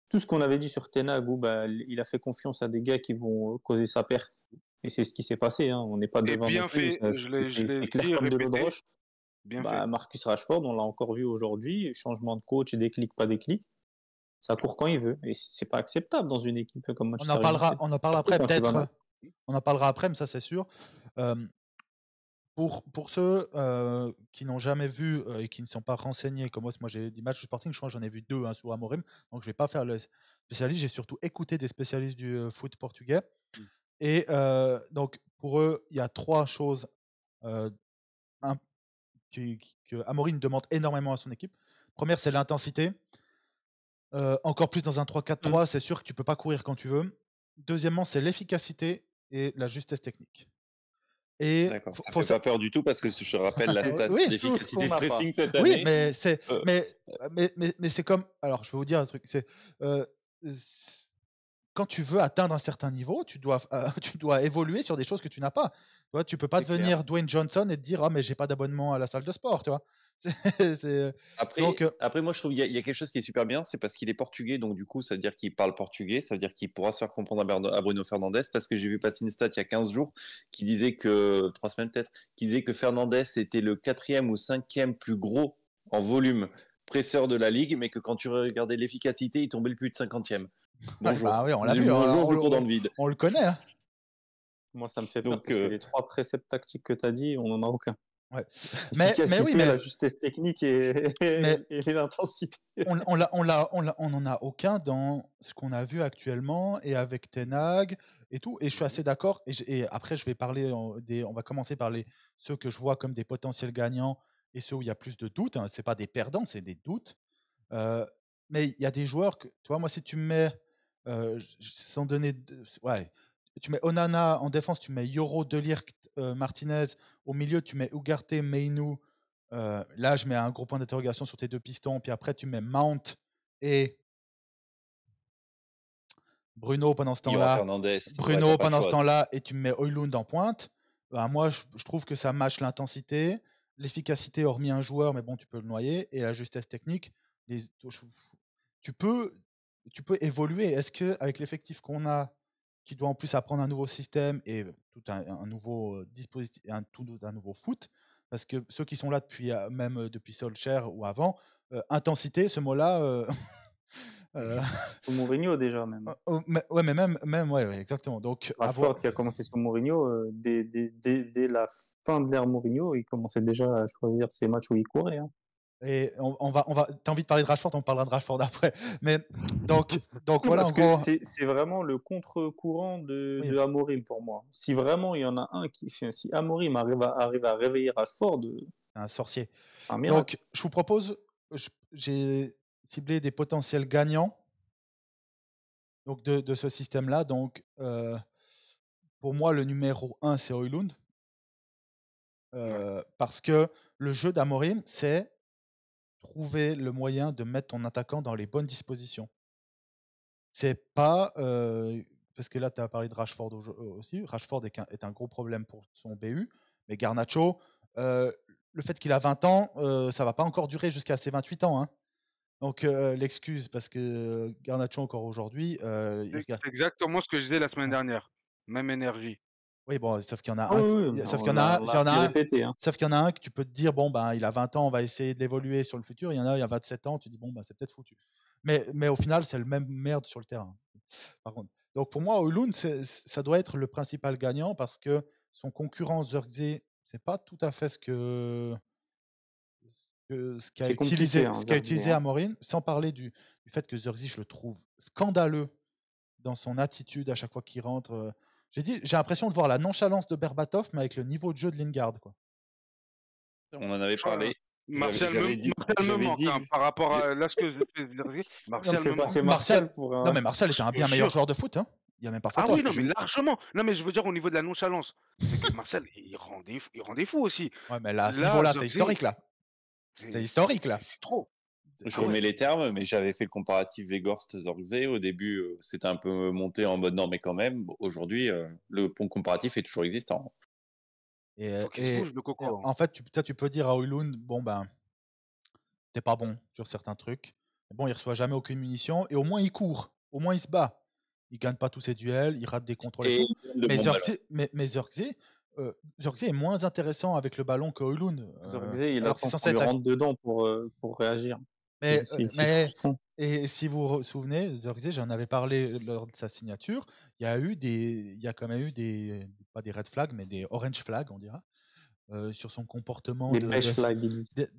Tout ce qu'on avait dit sur Ten Hag, où il a fait confiance à des gars qui vont causer sa perte, et c'est ce qui s'est passé. Hein. On n'est pas devant. Et bien fait, c'est clair comme de l'eau de roche. Marcus Rashford, on l'a encore vu aujourd'hui, changement de coach, déclic, pas déclic. Ça court quand il veut, et c'est pas acceptable dans une équipe comme Manchester United. On en parlera après, peut-être. On en parlera après, mais ça c'est sûr. Pour ceux qui n'ont jamais vu et qui ne sont pas renseignés comme moi j'ai des matchs de Sporting, je crois que j'en ai vu 2 sur Amorim, donc je vais pas faire le spécialiste, j'ai surtout écouté des spécialistes du foot portugais. Et donc pour eux, il y a 3 choses que Amorim demande énormément à son équipe. Première, c'est l'intensité. Encore plus dans un 3-4-3, c'est sûr que tu peux pas courir quand tu veux. Deuxièmement, c'est l'efficacité et la justesse technique. Et d'accord, ça fait pas peur du tout parce que je rappelle la stat d'efficacité de pressing cette année. Oui, mais c'est comme, alors je vais vous dire un truc, c'est quand tu veux atteindre un certain niveau, tu dois évoluer sur des choses que tu n'as pas. Tu vois, tu peux pas devenir Dwayne Johnson et te dire mais j'ai pas d'abonnement à la salle de sport, tu vois. Après, moi je trouve qu'il y a quelque chose qui est super bien, c'est parce qu'il est portugais, donc du coup ça veut dire qu'il parle portugais, ça veut dire qu'il pourra se faire comprendre à Bruno Fernandes, parce que j'ai vu passer une stat il y a 15 jours qui disait 3 semaines peut-être, qui disait que Fernandes était le 4e ou 5e plus gros en volume presseur de la ligue, mais que quand tu regardais l'efficacité, il tombait le plus de 50e. Bonjour. Oui, on l'a vu. Bonjour, je cours dans le vide. On le connaît. Hein. Moi, ça me fait peur parce que les 3 préceptes tactiques que tu as dit, on n'en a aucun. Ouais. Mais la justesse technique et l'intensité. On n'en a aucun dans ce qu'on a vu actuellement et avec Ten Hag et tout. Et je suis assez d'accord. Et après, je vais parler on va commencer par ceux que je vois comme des potentiels gagnants et ceux où il y a plus de doutes. Hein. C'est pas des perdants, c'est des doutes. Mais il y a des joueurs que, tu vois, moi, si tu me mets, sans donner, tu mets Onana en défense, tu mets Yoro, De Ligt, Martinez. Au milieu, tu mets Ugarte, Mainu. Là, je mets un gros point d'interrogation sur tes 2 pistons. Puis après, tu mets Mount et Bruno pendant ce temps-là. Et tu me mets Højlund en pointe. Moi, je trouve que ça matche l'intensité, l'efficacité, hormis un joueur, mais bon, tu peux le noyer, et la justesse technique. Tu peux évoluer. Est-ce qu'avec l'effectif qu'on a, qui doit en plus apprendre un nouveau système et tout un nouveau dispositif, un nouveau foot, parce que ceux qui sont là même depuis Solskjaer ou avant, intensité, ce mot-là. Sous Mourinho déjà même. Mais même ouais, exactement. Donc Rashford qui a commencé sous Mourinho, dès la fin de l'ère Mourinho, il commençait déjà à choisir ses matchs où il courait. Hein. Et t'as envie de parler de Rashford, on parlera de Rashford après. Mais donc voilà, en gros, c'est vraiment le contre-courant de Amorim pour moi. Si vraiment il y en a un si Amorim arrive à réveiller Rashford, un sorcier. Un miracle. Donc je vous propose, j'ai ciblé des potentiels gagnants donc de ce système-là. Donc pour moi, le numéro 1, c'est Højlund. Parce que le jeu d'Amorim, c'est trouver le moyen de mettre ton attaquant dans les bonnes dispositions. C'est pas parce que là tu as parlé de Rashford aussi. Rashford est un gros problème pour son BU, mais Garnacho, le fait qu'il a 20 ans, ça va pas encore durer jusqu'à ses 28 ans. Hein. Donc l'excuse parce que Garnacho encore aujourd'hui. C'est exactement ce que je disais la semaine dernière. Même énergie. Oui, bon, sauf qu'il y en a sauf qu'il y en a un que tu peux te dire, bon, ben, il a 20 ans, on va essayer de l'évoluer sur le futur. Il y en a, il a 27 ans, tu dis, bon, ben, c'est peut-être foutu. Mais au final, c'est le même merde sur le terrain. Par contre. Donc pour moi, Højlund, ça doit être le principal gagnant parce que son concurrent Zirkzee, c'est pas tout à fait ce qu'a utilisé Amorim, sans parler du fait que Zirkzee, je le trouve scandaleux dans son attitude à chaque fois qu'il rentre. J'ai l'impression de voir la nonchalance de Berbatov, mais avec le niveau de jeu de Lingard. Quoi. On en avait parlé. Martial me manque par rapport à là ce que je Martial Non, mais Martial était un bien meilleur joueur de foot. Hein. Il y a même pas photo. Ah oui, non, mais largement. Non, mais je veux dire au niveau de la nonchalance. C'est que Martial, il rendait fou aussi. Ouais, mais là, à ce niveau-là, c'est historique, là. C'est historique, là. C'est trop. Je remets les termes, mais j'avais fait le comparatif Weghorst-Zirkzee. Au début, c'était un peu monté en mode non, mais quand même. Aujourd'hui, le pont comparatif est toujours existant. Et, Faut qu'il se bouge, le et coco. en fait, tu peux dire à Højlund, bon ben, t'es pas bon sur certains trucs. Mais bon, il reçoit jamais aucune munition et au moins il court, au moins il se bat. Il gagne pas tous ses duels, il rate des contrôles et Et tout. de Mais bons ballons. Zirkzee est moins intéressant avec le ballon que Højlund. Zirkzee, il alors que c'est attend censé qu'on lui être rentre dedans pour réagir. mais, C'est frustrant. et si vous vous souvenez, Zirkzee, j'en avais parlé lors de sa signature, il y a quand même eu pas des red flags, mais des orange flags, on dira, sur son comportement Des beige flags, ils disent.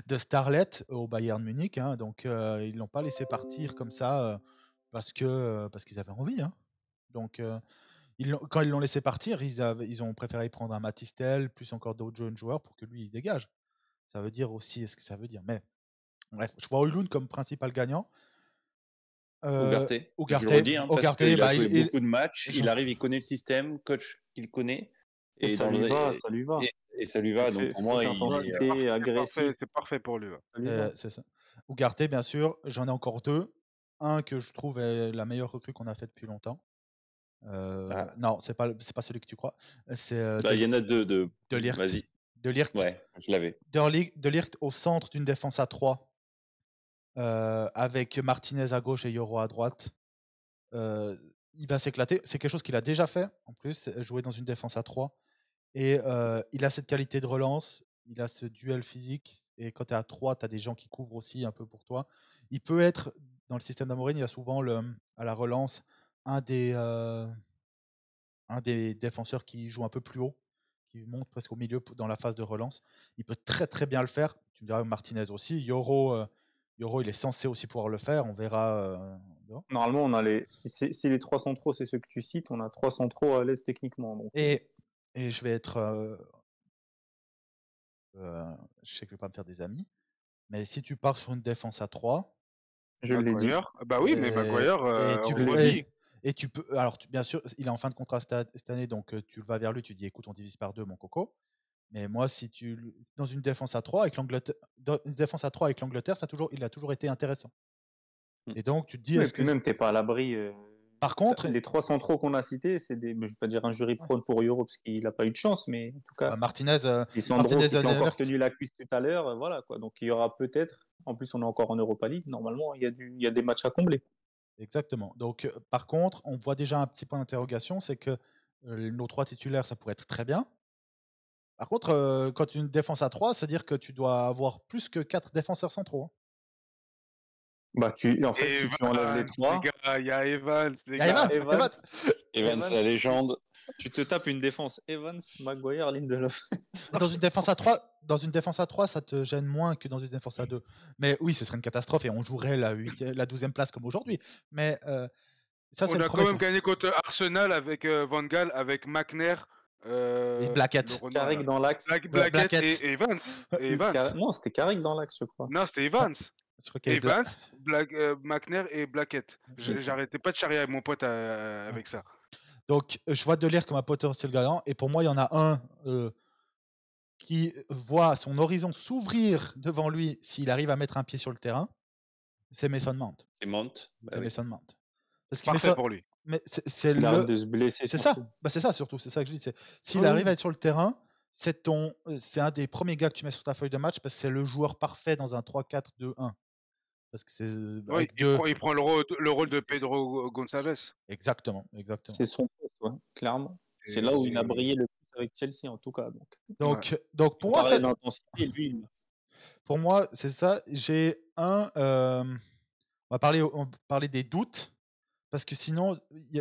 de starlet au Bayern Munich. Hein, donc, ils l'ont pas laissé partir comme ça parce qu'ils avaient envie. Hein. Donc, quand ils l'ont laissé partir, ils ont préféré prendre un Matistel, plus encore d'autres jeunes joueurs pour que lui, il dégage. Ça veut dire aussi ce que ça veut dire. Mais bref, je vois Højlund comme principal gagnant. Ugarte, je Ugarte, le redis, parce Ugarte, qu'il a bah, joué beaucoup de matchs, je- il arrive, il connaît le système, coach qu'il connaît, Et ça lui va, ça lui va. et ça lui va. Donc pour moi, intensité, agressif. C'est parfait pour lui. Ouais. Ça lui va. c'est ça. Ugarte, bien sûr, j'en ai encore deux. Un que je trouve est la meilleure recrue qu'on a fait depuis longtemps. Non, c'est pas celui que tu crois. C'est il y en a deux. De Ligt. Vas-y. De Ligt. Ouais, je l'avais. De Ligt au centre d'une défense à 3. Avec Martinez à gauche et Yoro à droite. Il va s'éclater. C'est quelque chose qu'il a déjà fait, en plus, jouer dans une défense à 3. Et il a cette qualité de relance, il a ce duel physique. Et quand tu es à 3, tu as des gens qui couvrent aussi un peu pour toi. Il peut être, dans le système d'Amorim, il y a souvent à la relance un des défenseurs qui joue un peu plus haut, qui monte presque au milieu dans la phase de relance. Il peut très très bien le faire. Tu me diras Martinez aussi. Yoro, il est censé aussi pouvoir le faire. On verra. Normalement, on a si les 3 centraux, c'est ceux que tu cites, on a 3 centraux à l'aise techniquement. Donc. Et je vais être. Je sais que je vais pas me faire des amis. Mais si tu pars sur une défense à 3. Je l'ai dit. Bah oui, mais Maguire, et tu peux. Alors, bien sûr, il est en fin de contrat cette année, donc tu vas vers lui, tu dis écoute, on divise par 2, mon coco. Mais moi, si tu. Dans une défense à 3 avec l'Angleterre, il a toujours été intéressant. Et donc, tu te dis. Et puis même, t'es pas à l'abri. Par contre. Les 3 centraux qu'on a cités, c'est des. Je vais pas dire un jury prône pour Euro, parce qu'il n'a pas eu de chance, mais en tout cas. Martinez. Martinez qui s'est encore tenu la cuisse tout à l'heure. Voilà, quoi. Donc, il y aura peut-être. En plus, on est encore en Europa League. Normalement, il y a des matchs à combler. Exactement. Donc, par contre, on voit déjà un petit point d'interrogation, c'est que nos 3 titulaires, ça pourrait être très bien. Par contre, quand tu as une défense à 3, c'est-à-dire que tu dois avoir plus que 4 défenseurs centraux. Hein. Bah, en fait, si tu enlèves les 3. Il y a Evans. Evans, la légende. Tu te tapes une défense Evans, Maguire, Lindelof. Dans une défense à 3, ça te gêne moins que dans une défense à 2. Mais oui, ce serait une catastrophe et on jouerait la 12e place comme aujourd'hui. Mais ça, c'est on a quand même gagné contre Arsenal avec Van Gaal, avec McNair. Et Blackett. Carrick dans l'axe. Blackett et Evans. Non, c'était Carrick dans l'axe, je crois. Non, c'était Evans. Evans, McNair et Blackett. J'arrêtais pas de charrier avec mon pote avec ça. Donc, je vois De Ligt comme un potentiel gagnant. Et pour moi, il y en a un qui voit son horizon s'ouvrir devant lui s'il arrive à mettre un pied sur le terrain. C'est Mason Mount. Mason Mount. Parce parfait pour lui. Mais il arrête de se blesser. C'est ça. Bah, c'est ça surtout. C'est ça que je dis. S'il arrive à être sur le terrain, c'est un des premiers gars que tu mets sur ta feuille de match parce que c'est le joueur parfait dans un 3-4-2-1. Parce que c'est il prend le rôle de Pedro Gonçalves. Exactement. C'est son poste, clairement. C'est là où il a brillé le plus avec Chelsea en tout cas. Donc pour moi, pour moi, c'est ça. J'ai un. On va parler des doutes. Parce que sinon.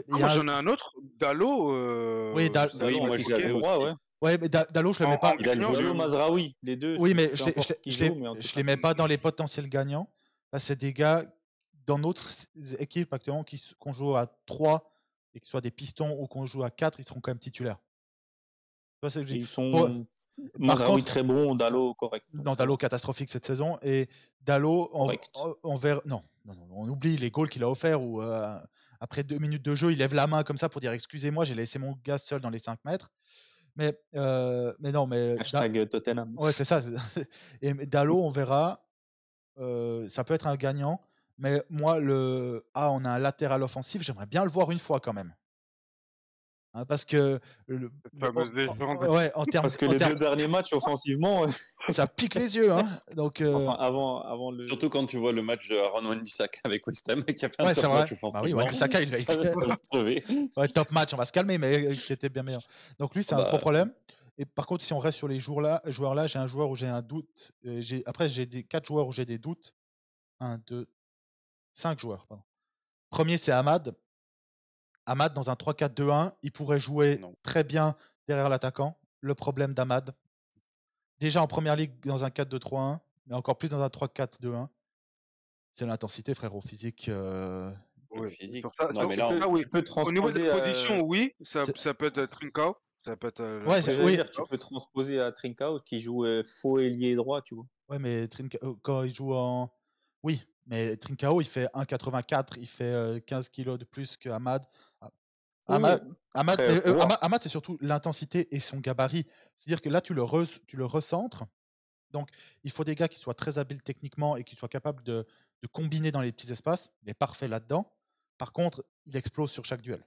J'en ai un autre. Dalot. Oui, moi je l'avais aussi. Ouais, mais Dalot, je le mets pas. Il a le volume. Mazraoui, les deux. Oui, mais je les mets pas dans les potentiels gagnants. C'est des gars dans notre équipe actuellement qu'on joue à 3 et que ce soit des pistons ou qu'on joue à 4, ils seront quand même titulaires. Ils sont Mazraoui très bon, Dalot correct. Non, Dalot catastrophique cette saison. Et Dalot, on verra. Non, on oublie les goals qu'il a offert où après 2 minutes de jeu, il lève la main comme ça pour dire excusez-moi, j'ai laissé mon gars seul dans les 5 mètres. Mais non, mais. Hashtag Tottenham. Ouais, c'est ça. Et Dalot, on verra. Ça peut être un gagnant. Mais moi, on a un latéral offensif. J'aimerais bien le voir une fois quand même. hein, parce que en termes, parce que les 2 derniers matchs offensivement, ça pique les yeux, hein. Donc enfin avant le. Surtout quand tu vois le match de Aaron Wan-Bissaka avec West Ham qui a fait un ouais, top c'est vrai. match offensivement. Bah oui, Wan-Bissaka, il Ça va te crever. ouais, top match, on va se calmer, mais qui était bien meilleur. Donc lui, c'est un gros problème. Et par contre, si on reste sur les joueurs-là, j'ai un joueur où j'ai un doute. Après, j'ai 4 joueurs où j'ai des doutes. 1, 2, 5 joueurs, pardon. Premier, c'est Ahmad. Ahmad, dans un 3-4-2-1, il pourrait jouer très bien derrière l'attaquant. Le problème d'Ahmad, déjà en première ligue dans un 4-2-3-1, mais encore plus dans un 3-4-2-1, c'est l'intensité, frérot, physique. Oui, physique. Non, mais là, tu peux transposer. Au niveau des positions, oui, ça peut être Trincao. Ça peut être. Ouais, dire, tu peux transposer à Trincao qui joue faux ailier droit, tu vois. Ouais, mais Trincao, quand il joue en. Oui, mais Trincao, il fait 1,84, il fait 15 kilos de plus que Ahmad. Ahmad, c'est surtout l'intensité et son gabarit. C'est-à-dire que là, tu le recentres. Donc, il faut des gars qui soient très habiles techniquement et qui soient capables de combiner dans les petits espaces. Il est parfait là-dedans. Par contre, il explose sur chaque duel.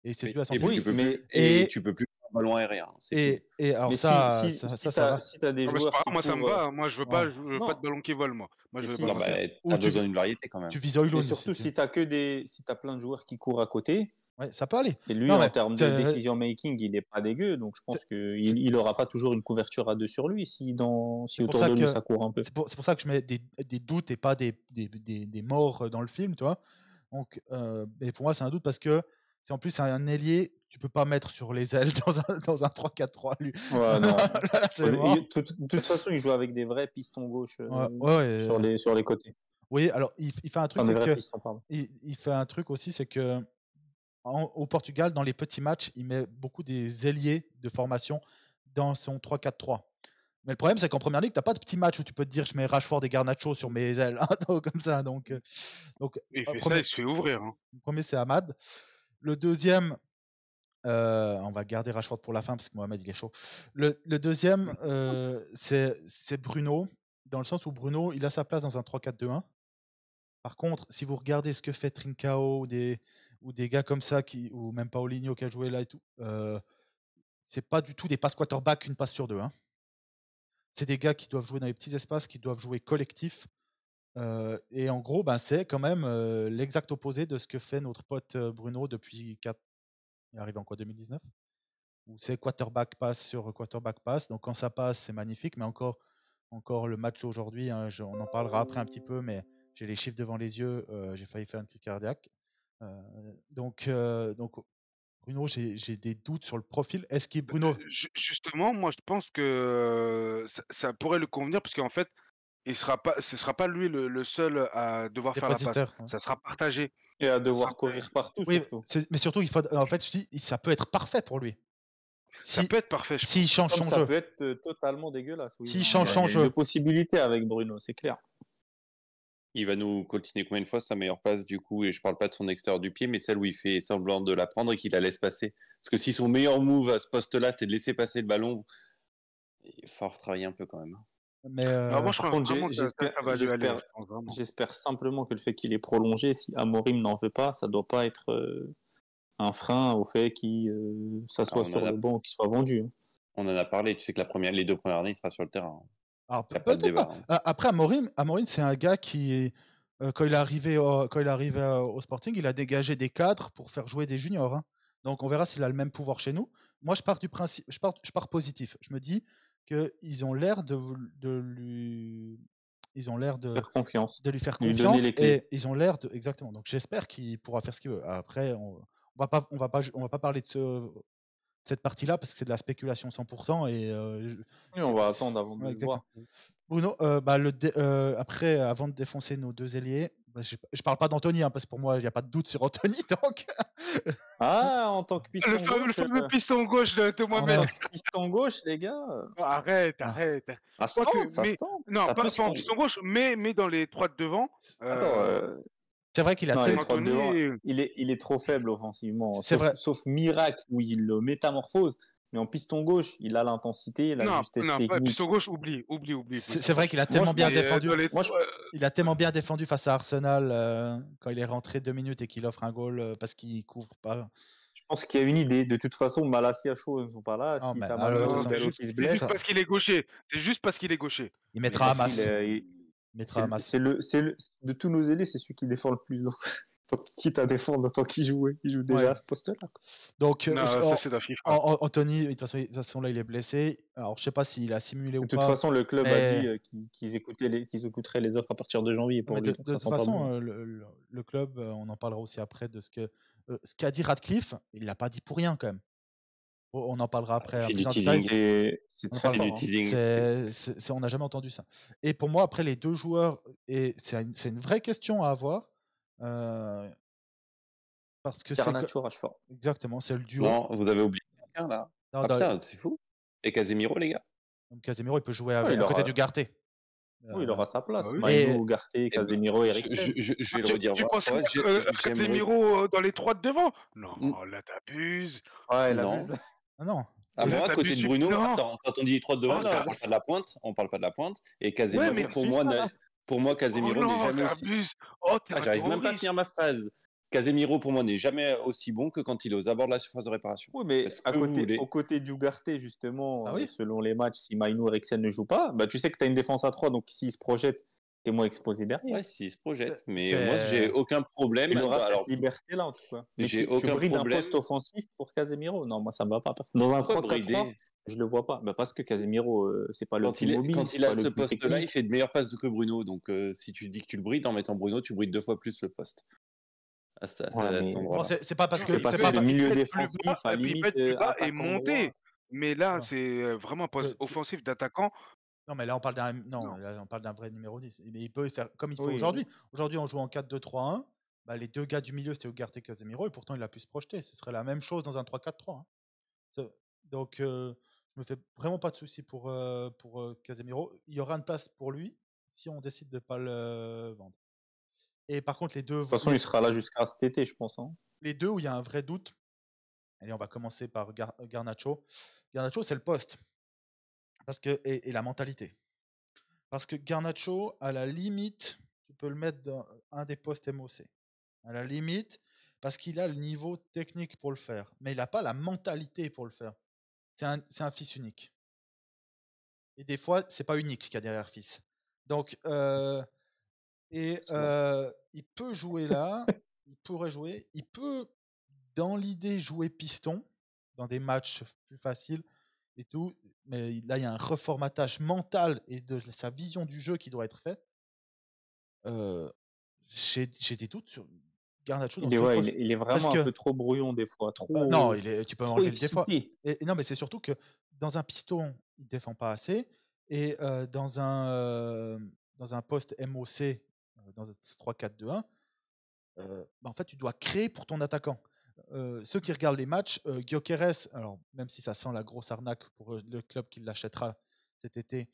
Et c'est dû à son tu peux plus faire un ballon aérien. Et alors mais ça va. Si tu as des joueurs qui moi, ça me va. Moi, je veux pas de ballon qui vole, moi. Tu as besoin d'une variété quand même. Tu vises Højlund. Et surtout, si tu as plein de joueurs qui courent à côté. Ouais, ça peut aller. Et lui, en termes de decision making, il n'est pas dégueu, donc je pense qu'il n'aura pas toujours une couverture à 2 sur lui si autour de lui ça court un peu. C'est pour ça que je mets des doutes et pas des morts dans le film, tu vois. Donc, et pour moi, c'est un doute parce que c'est en plus un ailier, tu peux pas mettre sur les ailes dans un 3-4-3 lui. Ouais, non. De toute façon, il joue avec des vrais pistons gauche sur les côtés. Oui, alors il fait un truc, il fait un truc aussi, c'est que au Portugal, dans les petits matchs, il met beaucoup des ailiers de formation dans son 3-4-3. Mais le problème, c'est qu'en première ligue, tu n'as pas de petits matchs où tu peux te dire je mets Rashford et Garnacho sur mes ailes, comme ça. Donc il se fait ouvrir. Hein. Le premier, c'est Ahmad. Le deuxième, on va garder Rashford pour la fin parce que Mohamed, il est chaud. Le deuxième, c'est Bruno, dans le sens où Bruno, il a sa place dans un 3-4-2-1. Par contre, si vous regardez ce que fait Trincao ou des gars comme ça, ou même Paulinho qui a joué là et tout, c'est pas du tout des passes quarterback, une passe sur 2. Hein. C'est des gars qui doivent jouer dans les petits espaces, qui doivent jouer collectif. Et en gros, c'est quand même l'exact opposé de ce que fait notre pote Bruno depuis 4. Il arrive en quoi, 2019 où c'est quarterback pass sur quarterback pass. Donc quand ça passe, c'est magnifique. Mais encore le match aujourd'hui, hein, on en parlera après un petit peu, mais j'ai les chiffres devant les yeux. J'ai failli faire une crise cardiaque. Donc Bruno, j'ai des doutes sur le profil. Est-ce qu'il Bruno Justement, moi je pense que ça pourrait lui convenir parce qu'en fait, ce sera pas lui le seul à devoir faire la passe. Ouais. Ça sera partagé. Et à devoir courir partout. Oui, surtout. Mais surtout, en fait, je dis, ça peut être parfait pour lui. Ça peut être parfait. S'il change son jeu. Ça peut être totalement dégueulasse. Oui, s'il change son jeu. Il y a de possibilités avec Bruno, c'est clair. Il va nous coltiner combien de fois sa meilleure passe du coup, et je parle pas de son extérieur du pied, mais celle où il fait semblant de la prendre et qu'il la laisse passer. Parce que si son meilleur move à ce poste-là, c'est de laisser passer le ballon, il faut retravailler un peu quand même. Mais moi, je pense j'espère simplement que le fait qu'il est prolongé, si Amorim n'en veut pas, ça doit pas être un frein au fait qu'il s'assoit sur le banc, qu'il soit vendu. Hein. On en a parlé, tu sais que les 2 premières années, il sera sur le terrain. Alors, pas de débat. Après, Amorim, c'est un gars qui, quand il est arrivé au Sporting, il a dégagé des cadres pour faire jouer des juniors. Hein. Donc, on verra s'il a le même pouvoir chez nous. Moi, je pars du principe, je pars positif. Je me dis qu'ils ont l'air de lui faire confiance, de lui faire confiance, lui donner les clés. Et ils ont l'air de exactement. Donc, j'espère qu'il pourra faire ce qu'il veut. Après, on va pas parler de cette partie-là parce que c'est de la spéculation 100% et oui, on va attendre avant de le voir. Bruno, après, avant de défoncer nos 2 ailiers, je parle pas d'Anthony, hein, parce que pour moi il n'y a pas de doute sur Anthony, donc. En tant que piston gauche, le fameux piston gauche de Mohamed. Piston gauche, les gars. Arrête. Ça se tente. Non, pas en piston gauche, mais dans les 3 de devant. C'est vrai qu'il a devant, il est trop faible offensivement. Sauf miracle où il le métamorphose. Mais en piston gauche, il a l'intensité, la justesse technique. Non, piston gauche, oublie. C'est vrai qu'il a tellement bien défendu. Il a tellement bien défendu face à Arsenal quand il est rentré 2 minutes et qu'il offre un goal parce qu'il couvre pas. Je pense qu'il y a une idée. De toute façon, Malassia, Shaw ne sont pas là. Non, Si mais t'as alors, Manuel ça- Gallo qui se C'est blesse, juste parce qu'il est gaucher. C'est juste parce qu'il est gaucher. Il mettra parce Hamas. qu'il Il mettra Hamas. de tous nos ailiers, c'est celui qui défend le plus. Donc, quitte à défendre autant qu'il joue déjà Ouais. à ce poste-là. Donc, Non, ça c'est dans FIFA. Anthony, de toute façon, là, il est blessé. Alors, je sais pas s'il a simulé ou De toute pas. façon, le club a mais- dit qu'ils écouteraient les offres à partir de janvier pour Mais lui. de donc ça toute sent pas façon, bon. le club, on en parlera aussi après de ce qu'a dit Radcliffe. Il l'a pas dit pour rien quand même. On en parlera après. C'est plus du en teasing. détail. C'est On en très parlera. fort. du teasing. On n'a jamais entendu ça. Et pour moi, après les deux joueurs, et c'est une vraie question à avoir. Parce que c'est Garnacho, Rashford. exactement, c'est le duo. Non, vous avez oublié quelqu'un là. Non, Ah putain, c'est fou. Et Casemiro, les gars. Casemiro, il peut jouer Ouais, à côté du Garté. Oui, il aura sa place. oui. Maïno, Et- Ugarte, Casemiro, Eriksen. Je vais le redire 20 penses fois. J'aimerais. Casemiro dans les 3 de devant? Non, là t'abuses. Ouais, Non. l'abuse. Ah non. Ah, Là, moi, t'as côté bu de Bruno, non. attends, quand on dit 3 de devant, Oh, on non. parle pas de la pointe. On parle pas de la pointe. Et Casemiro, mais pour moi, Casemiro Oh n'est non, jamais aussi. t'abuses. Oh, t'es Ah, un j'arrive même pas à terroriste. finir ma phrase. Casemiro, pour moi, n'est jamais aussi bon que quand il est aux abords de la surface de réparation. Oui, mais Faites ce que vous voulez. aux côtés d'Ugarte, justement, Ah oui. selon les matchs, si Maïno, Eriksen ne joue pas, bah, tu sais que tu as une défense à 3, donc s'il se projette, t'es moins exposé derrière. Ouais, s'il se projette. Mais C'est- moi, j'ai aucun problème. Il aura Alors, cette liberté-là, en tout cas. Mais j'ai tu aucun brides un problème. poste offensif pour Casemiro. Non, moi, ça me va pas. Dans un Pourquoi 3-4-3, brider je le vois pas. Bah, parce que Casemiro, c'est pas le plus mobile. Quand c'est il a pas le ce plus poste-là, technique. il fait de meilleures passes que Bruno. Donc, si tu dis que tu le brides en mettant Bruno, tu brides 2 fois plus le poste. À cet mais- endroit-là. Bon, c'est pas parce que C'est passé pas de parce- milieu peut être défensif plus bas, à et puis il limite peut être plus bas et attaquant monter. droit. Mais là, Voilà. c'est vraiment un poste Que- offensif d'attaquant. Non, mais là, on parle d'un Non. là, on parle d'un vrai numéro 10. Mais il peut faire comme il fait Oui, aujourd'hui. Aujourd'hui, on joue en 4-2-3-1. Bah, les deux gars du milieu, c'était Ugarte et Casemiro, et pourtant, il a pu se projeter. Ce serait la même chose dans un 3-4-3. Hein. Donc, je me fais vraiment pas de soucis pour Casemiro. Il y aura une place pour lui si on décide de pas le vendre. Et par contre, De toute façon, il sera là jusqu'à cet été, je pense. Hein. les deux où il y a un vrai doute. Allez, on va commencer par Garnacho. Garnacho, c'est le poste. Et la mentalité. Parce que Garnacho, à la limite, tu peux le mettre dans un des postes MOC. À la limite, parce qu'il a le niveau technique pour le faire. Mais il n'a pas la mentalité pour le faire. C'est un fils unique. Et des fois, c'est pas unique qu'il y a derrière fils. Donc, il peut jouer là. Il pourrait jouer. Il peut, dans l'idée, jouer piston dans des matchs plus faciles et tout. Mais là, il y a un reformatage mental et de sa vision du jeu qui doit être fait. J'ai des doutes sur Garnacho dans ce poste. Il est vraiment un peu trop brouillon des fois. Non, tu peux enlever le des fois. excité. Et non, mais c'est surtout que dans un piston, il défend pas assez. Et dans un poste MOC, dans un 3-4-2-1, en fait, tu dois créer pour ton attaquant. Ceux qui regardent les matchs, Gyökeres, alors même si ça sent la grosse arnaque pour le club qui l'achètera cet été.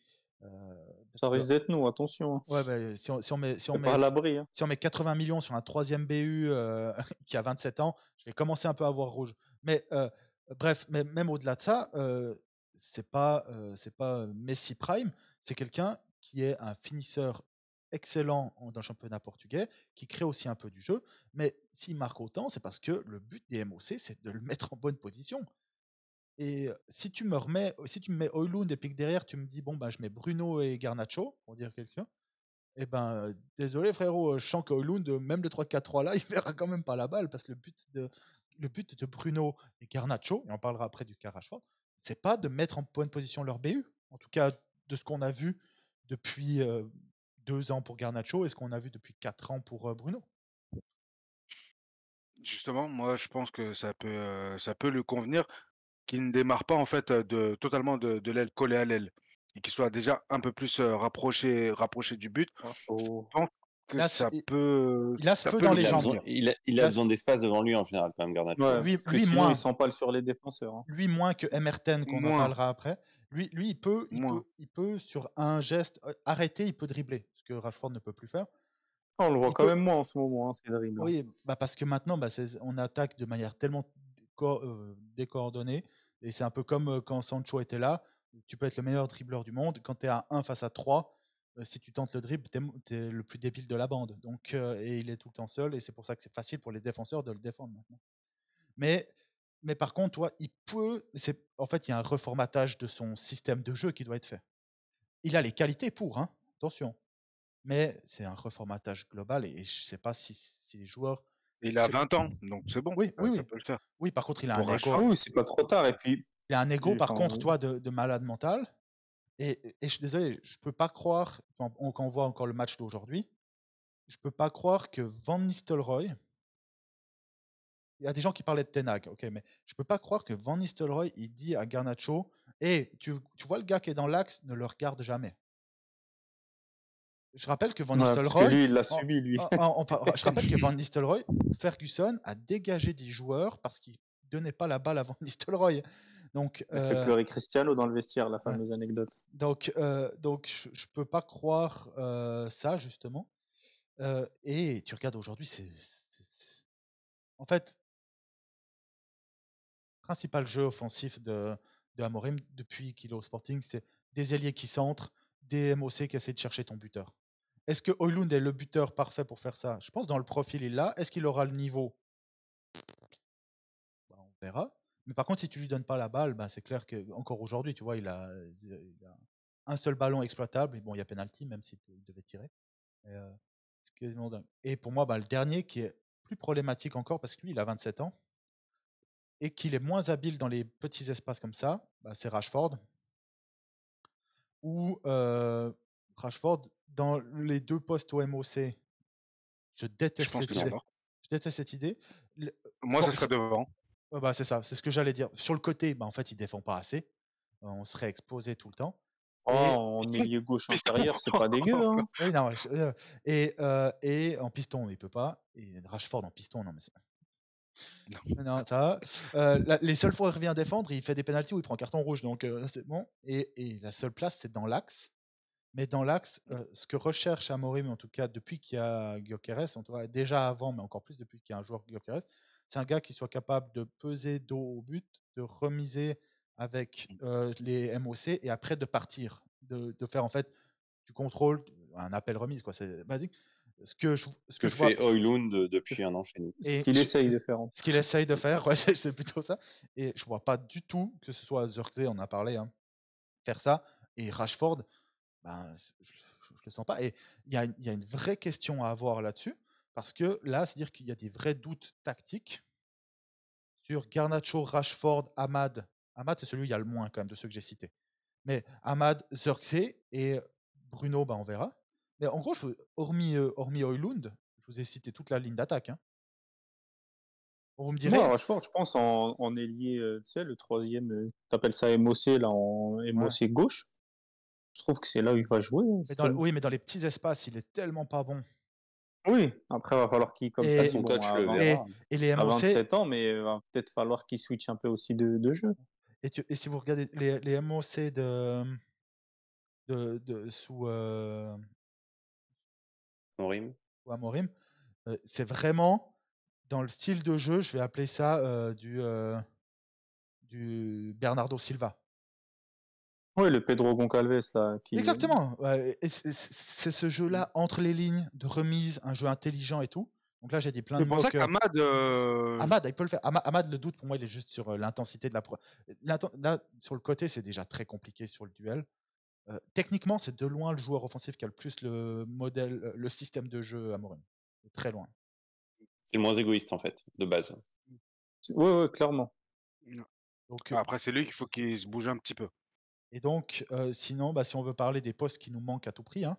Ça risque d'être nous, attention. Hein. Ouais, bah, si on met pas à l'abri. Hein. si on met 80 millions sur un troisième BU qui a 27 ans, je vais commencer un peu à voir rouge. Mais bref, même au-delà de ça, c'est pas Messi Prime, c'est quelqu'un qui est un finisseur excellent dans le championnat portugais, qui crée aussi un peu du jeu. Mais s'il marque autant, c'est parce que le but des MOC, c'est de le mettre en bonne position. Et si tu me mets Højlund et puis que derrière tu me dis bon ben je mets Bruno et Garnacho pour dire quelqu'un, eh ben désolé frérot, je sens que Højlund, même le 3-4-3 là, il verra quand même pas la balle parce que le but de Bruno et Garnacho, et on parlera après du cas Rashford, c'est pas de mettre en bonne position leur BU. En tout cas de ce qu'on a vu depuis 2 ans pour Garnacho et ce qu'on a vu depuis 4 ans pour Bruno. Justement, moi, je pense que ça peut lui convenir qu'il ne démarre pas en fait totalement de l'aile collé à l'aile et qu'il soit déjà un peu plus rapproché du but. Je pense que Là, ça il peut, a ce ça feu peut dans le les Il a jambes. besoin, convenir. il a besoin d'espace devant lui en général, quand même, Garnacho. Ouais, Lui sinon, moins. il s'empale sur les défenseurs. Hein. Lui moins que Emerton qu'on en Moins, parlera après. Lui moins. il peut sur un geste arrêter, il peut dribbler, ce que Rashford ne peut plus faire. On le voit Il quand peut- même moins en ce moment, hein, ces dribbles. Oui, bah parce que maintenant, on attaque de manière tellement décoordonnée. Et c'est un peu comme quand Sancho était là. Tu peux être le meilleur dribbleur du monde. Quand tu es à 1 face à 3, si tu tentes le dribble, tu es le plus débile de la bande. Donc, et il est tout le temps seul. Et c'est pour ça que c'est facile pour les défenseurs de le défendre maintenant. Mais Mais par contre, toi, en fait, il y a un reformatage de son système de jeu qui doit être fait. Il a les qualités pour, hein, attention. Mais c'est un reformatage global et je sais pas si les joueurs. Il a 20 ans, donc c'est bon. Oui, Ça peut le faire. Oui, par contre, il a Pour un ego. Oui, c'est pas trop tard. Et puis, il a un ego, par contre, toi, de malade mental. Et je suis désolé, je peux pas croire, quand on voit encore le match d'aujourd'hui, je peux pas croire que Van Nistelrooy. Il y a des gens qui parlaient de Ten Hag, ok, mais je peux pas croire que Van Nistelrooy, il dit à Garnacho, tu vois le gars qui est dans l'axe, ne le regarde jamais. Je rappelle que Van Nistelrooy. Parce que lui, il l'a subi, lui. Je rappelle que Van Nistelrooy, Ferguson a dégagé des joueurs parce qu'il donnait pas la balle à Van Nistelrooy. Donc, il fait pleurer Cristiano dans le vestiaire, la fameuse anecdote. Donc, je peux pas croire ça, justement. Et tu regardes aujourd'hui, en fait, le principal jeu offensif de Amorim depuis qu'il est au Sporting, c'est des ailiers qui centrent, des MOC qui essaient de chercher ton buteur. Est-ce que Højlund est le buteur parfait pour faire ça? Je pense dans le profil, il l'a. Est-ce qu'il aura le niveau? On verra. Mais par contre, si tu lui donnes pas la balle, c'est clair que encore aujourd'hui, tu vois, il a un seul ballon exploitable. Et bon, il y a penalty, même s'il devait tirer. C'est quasiment dingue. Et pour moi, le dernier qui est plus problématique encore, parce que lui, il a 27 ans, et qu'il est moins habile dans les petits espaces comme ça, c'est Rashford. Ou Rashford, dans les deux postes au MOC, je déteste cette idée. Moi, je serais devant. C'est ça, c'est ce que j'allais dire. Sur le côté, en fait, il défend pas assez. On serait exposé tout le temps. En milieu gauche intérieur, c'est pas dégueu. Hein. Oui, non, et en piston, il peut pas. Et Rashford en piston, non, mais c'est. Non, ça les seules fois où il revient défendre, il fait des pénaltys où il prend carton rouge, donc c'est bon. Et la seule place, c'est dans l'axe. Mais dans l'axe, ce que recherche Amorim, en tout cas depuis qu'il y a Gyökeres, en tout cas déjà avant, mais encore plus depuis qu'il y a un joueur Gyökeres, c'est un gars qui soit capable de peser dos au but, de remiser avec les MOC et après de partir, de faire en fait du contrôle, un appel remise, quoi, c'est basique. Ce que fait Højlund depuis un an chez nous. Ce qu'il essaye de faire. Ce qu'il essaye de faire, ouais, c'est plutôt ça. Et je vois pas du tout que ce soit Zirkzee, on a parlé, hein, faire ça. Et Rashford, je le sens pas. Et il y a une vraie question à avoir là-dessus, parce que là, c'est-à-dire qu'il y a des vrais doutes tactiques sur Garnacho, Rashford, Ahmad. Ahmad, c'est celui où il y a le moins quand même de ceux que j'ai cités. Mais Ahmad, Zirkzee et Bruno, on verra. Mais en gros, hormis Højlund, je vous ai cité toute la ligne d'attaque. Hein. Vous me direz. Moi, Rashford, je pense en ailier, tu sais, le troisième, t'appelles ça MOC, là, en MOC gauche. Je trouve que c'est là où il va jouer. Oui, mais dans les petits espaces, il est tellement pas bon. Oui, après, il va falloir qu'il, comme ça, son coach le verra. Et les MOC, à 27 ans, mais il va peut-être falloir qu'il switch un peu aussi de jeu. Et si vous regardez les MOC sous Amorim, c'est vraiment dans le style de jeu, je vais appeler ça du Bernardo Silva. Oui, le Pedro Goncalves là. Exactement. C'est ce jeu-là entre les lignes de remise, un jeu intelligent et tout. Donc là, j'ai dit plein de mots. C'est pour ça qu'Ahmad. Ahmad, il peut le faire. Ahmad, le doute pour moi, il est juste sur l'intensité de là, sur le côté, c'est déjà très compliqué sur le duel. Techniquement, c'est de loin le joueur offensif qui a le plus le modèle, le système de jeu Amorim. Très loin. C'est le moins égoïste en fait, de base. Oui, clairement. Donc, après, c'est lui qu'il faut qu'il se bouge un petit peu. Et donc, sinon, si on veut parler des postes qui nous manquent à tout prix, hein,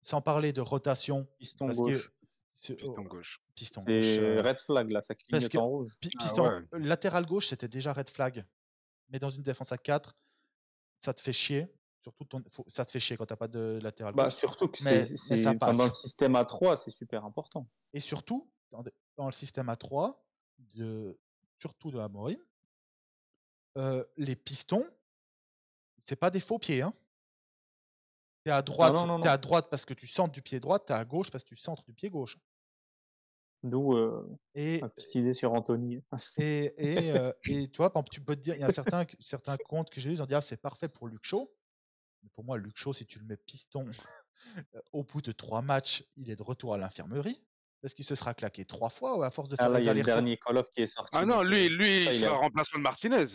sans parler de rotation. Piston gauche. Piston gauche. C'est red flag là, ça clignote en rouge. Latéral gauche, c'était déjà red flag. Mais dans une défense à 4, ça te fait chier. Surtout ça te fait chier quand t'as pas de latéral gauche. Surtout que dans le système A3, c'est super important. Et surtout, dans le système A3, surtout de Amorim, les pistons, c'est pas des faux pieds. Hein. T'es à droite, t'es à droite parce que tu centres du pied droit, t'es à gauche parce que tu centres du pied gauche. D'où ma petite idée sur Anthony. et tu vois, tu peux te dire, il y a certains comptes que j'ai lu, ils ont dit c'est parfait pour Luke Shaw. Mais pour moi, Luke Shaw, si tu le mets piston au bout de 3 matchs, il est de retour à l'infirmerie. Parce qu'il se sera claqué 3 fois ou à force de Ah faire là, il les y a le allers-retours. dernier Call of qui est sorti. Ah non, lui, ça, il sera remplaçant de Martinez.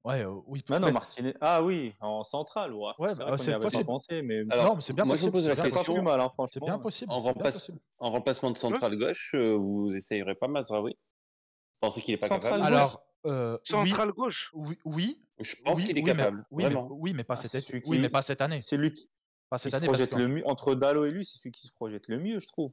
Ouais, oui. Non, non, Martinez. Ah oui, en centrale. Ouais, Ouais, c'est vrai qu'on n'y avait pas pensé. Mais... Alors, non, mais c'est bien moi, possible. je vous pose la c'est bien question. Pas plus mal, hein, franchement. C'est bien possible. En remplacement de central gauche, vous essayerez pas Mazraoui? Vous pensez qu'il est pas capable? Alors, central gauche. Oui. Je pense qu'il est capable. Vraiment. Mais pas cette année. Oui, mais pas cette année. C'est lui qui se projette le mieux. Entre Dalot et lui, c'est celui qui se projette le mieux, je trouve.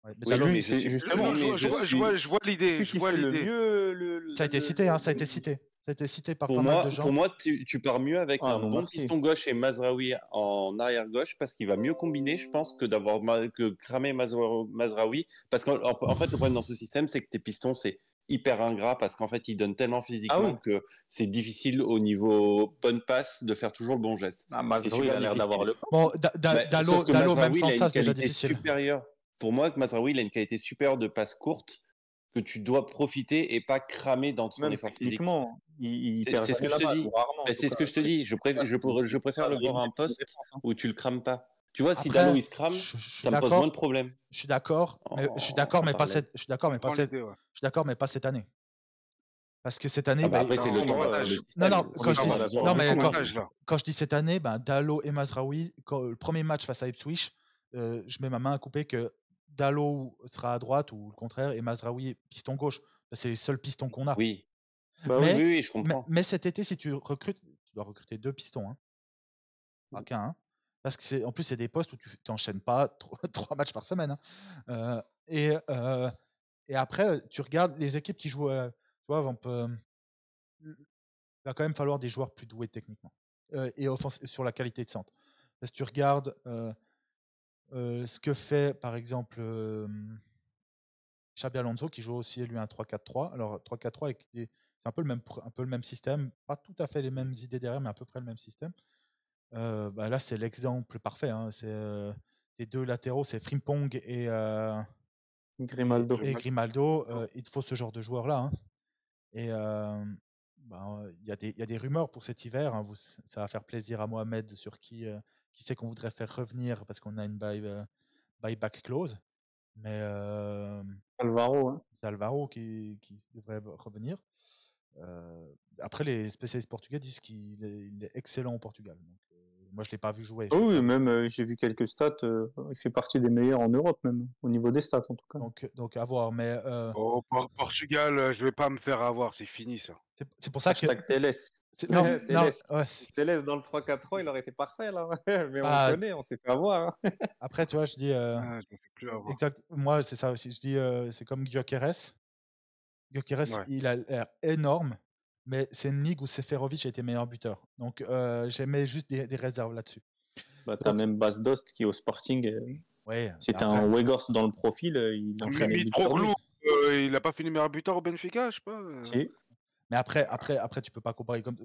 Ouais, oui, mais c'est justement. Je vois l'idée. Celui qui fait le mieux. Ça a été cité, ça a été cité. Ça a été cité par pas mal de gens. Pour moi, tu pars mieux avec un bon piston gauche et Mazraoui en arrière gauche parce qu'il va mieux combiner, je pense, que cramer Mazraoui. Parce qu'en fait, le problème dans ce système, c'est que tes pistons, c'est hyper ingrat parce qu'en fait, ils donnent tellement physiquement que c'est difficile au niveau bonne passe de faire toujours le bon geste. Mazraoui, il a l'air d'avoir le. Bon, Dalot, même sans ça, c'est déjà difficile. Supérieure. Pour moi, Mazraoui, il a une qualité supérieure de passe courte que tu dois profiter et pas cramer dans ton effort physique. C'est ce que je te dis. C'est ce que je te dis. Je préfère le voir à un poste où tu le crames pas. Tu vois, si Dalot il se crame, ça me pose moins de problèmes. Je suis d'accord, mais pas cette. Je suis d'accord, mais pas cette année. Parce que cette année, après c'est le temps. Quand je dis cette année, Dalot et Mazraoui, le premier match face à Ipswich, je mets ma main à couper que Dalot sera à droite ou le contraire et Mazraoui piston gauche. C'est les seuls pistons qu'on a. Oui. Oui, je comprends. Mais cet été, si tu recrutes, tu dois recruter 2 pistons, pas qu'un. Parce que en plus, c'est des postes où tu n'enchaînes pas 3 matchs par semaine. Et après, tu regardes les équipes qui jouent. Tu vois, il va quand même falloir des joueurs plus doués techniquement et sur la qualité de centre. Parce que tu regardes ce que fait par exemple Xabi Alonso qui joue aussi lui un 3-4-3. Alors 3-4-3 c'est un peu le même système, pas tout à fait les mêmes idées derrière, mais à peu près le même système. Là c'est l'exemple parfait. C'est les 2 latéraux, c'est Frimpong et Grimaldo. Il te faut ce genre de joueur là. Et il y a des rumeurs pour cet hiver. Ça va faire plaisir à Mohamed sur qui sait qu'on voudrait faire revenir parce qu'on a une buyback clause. Mais c'est Alvaro qui devrait revenir. Après, les spécialistes portugais disent qu'il est excellent au Portugal. Donc, moi, je ne l'ai pas vu jouer. Oui, même j'ai vu quelques stats. Il fait partie des meilleurs en Europe, même au niveau des stats en tout cas. Donc à voir. Mais au Portugal, je vais pas me faire avoir. C'est fini ça. C'est pour ça que. TLS. TLS dans le 3-4-3, il aurait été parfait là. Mais on le connaît, on s'est fait avoir. Après, tu vois, je dis. Je me fais plus avoir. Exact. Moi, c'est ça aussi. Je dis, c'est comme Gyökeres. Gyökeres, il a l'air énorme, mais c'est une ligue où Seferovic a été meilleur buteur. Donc, j'aimais juste des réserves là-dessus. T'as même Bas Dost qui au Sporting. C'était un Weghorst dans le profil. Il n'a pas fini meilleur buteur au Benfica, je sais pas. Si. Mais après, tu peux pas comparer comme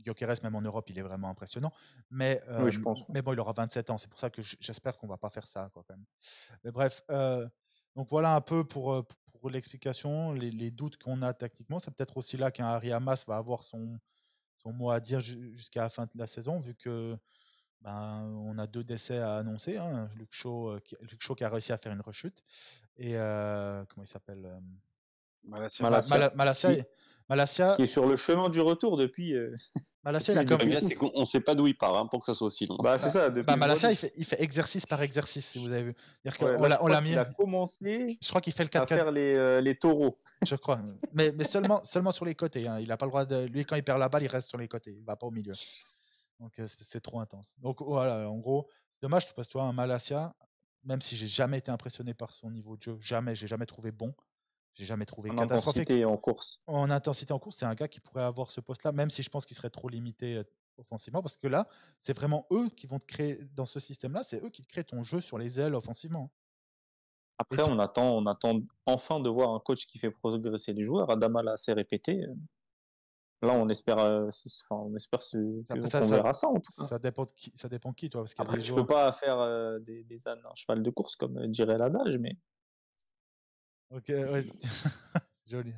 Gyökeres, même en Europe, il est vraiment impressionnant. Mais, oui, je pense. Mais bon, il aura 27 ans. C'est pour ça que j'espère qu'on va pas faire ça, quoi, quand même. Mais bref, donc voilà un peu pour l'explication, les doutes qu'on a tactiquement. C'est peut-être aussi là qu'un Harry Hamas va avoir son mot à dire jusqu'à la fin de la saison, vu que on a 2 décès à annoncer. Luke Shaw qui a réussi à faire une rechute. Et comment il s'appelle Malacia qui est sur le chemin du retour depuis. Malacia, c'est qu'on ne sait pas d'où il part pour que ça soit aussi long. C'est ça. Malacia, il fait exercice par exercice, si vous avez vu. On l'a mis. Il a commencé. Je crois qu'il fait le 4-4. À faire les taureaux. Je crois. Mais seulement sur les côtés. Il n'a pas le droit de. Lui, quand il perd la balle, il reste sur les côtés. Il va pas au milieu. Donc c'est trop intense. Donc voilà, en gros, c'est dommage parce que tu vois, un Malacia, même si j'ai jamais été impressionné par son niveau de jeu, j'ai jamais trouvé bon. J'ai jamais trouvé catastrophique. En intensité en course, c'est un gars qui pourrait avoir ce poste-là, même si je pense qu'il serait trop limité offensivement, parce que là, c'est vraiment eux qui vont te créer dans ce système-là, c'est eux qui te créent ton jeu sur les ailes offensivement. Après, on attend enfin de voir un coach qui fait progresser les joueurs. Adama l'a assez répété. Là, on espère qu'on verra ça en tout cas. Ça dépend qui, toi. Parce après, tu peux pas faire des ânes en cheval de course comme dirait l'adage, mais. Ok, ouais. Joli.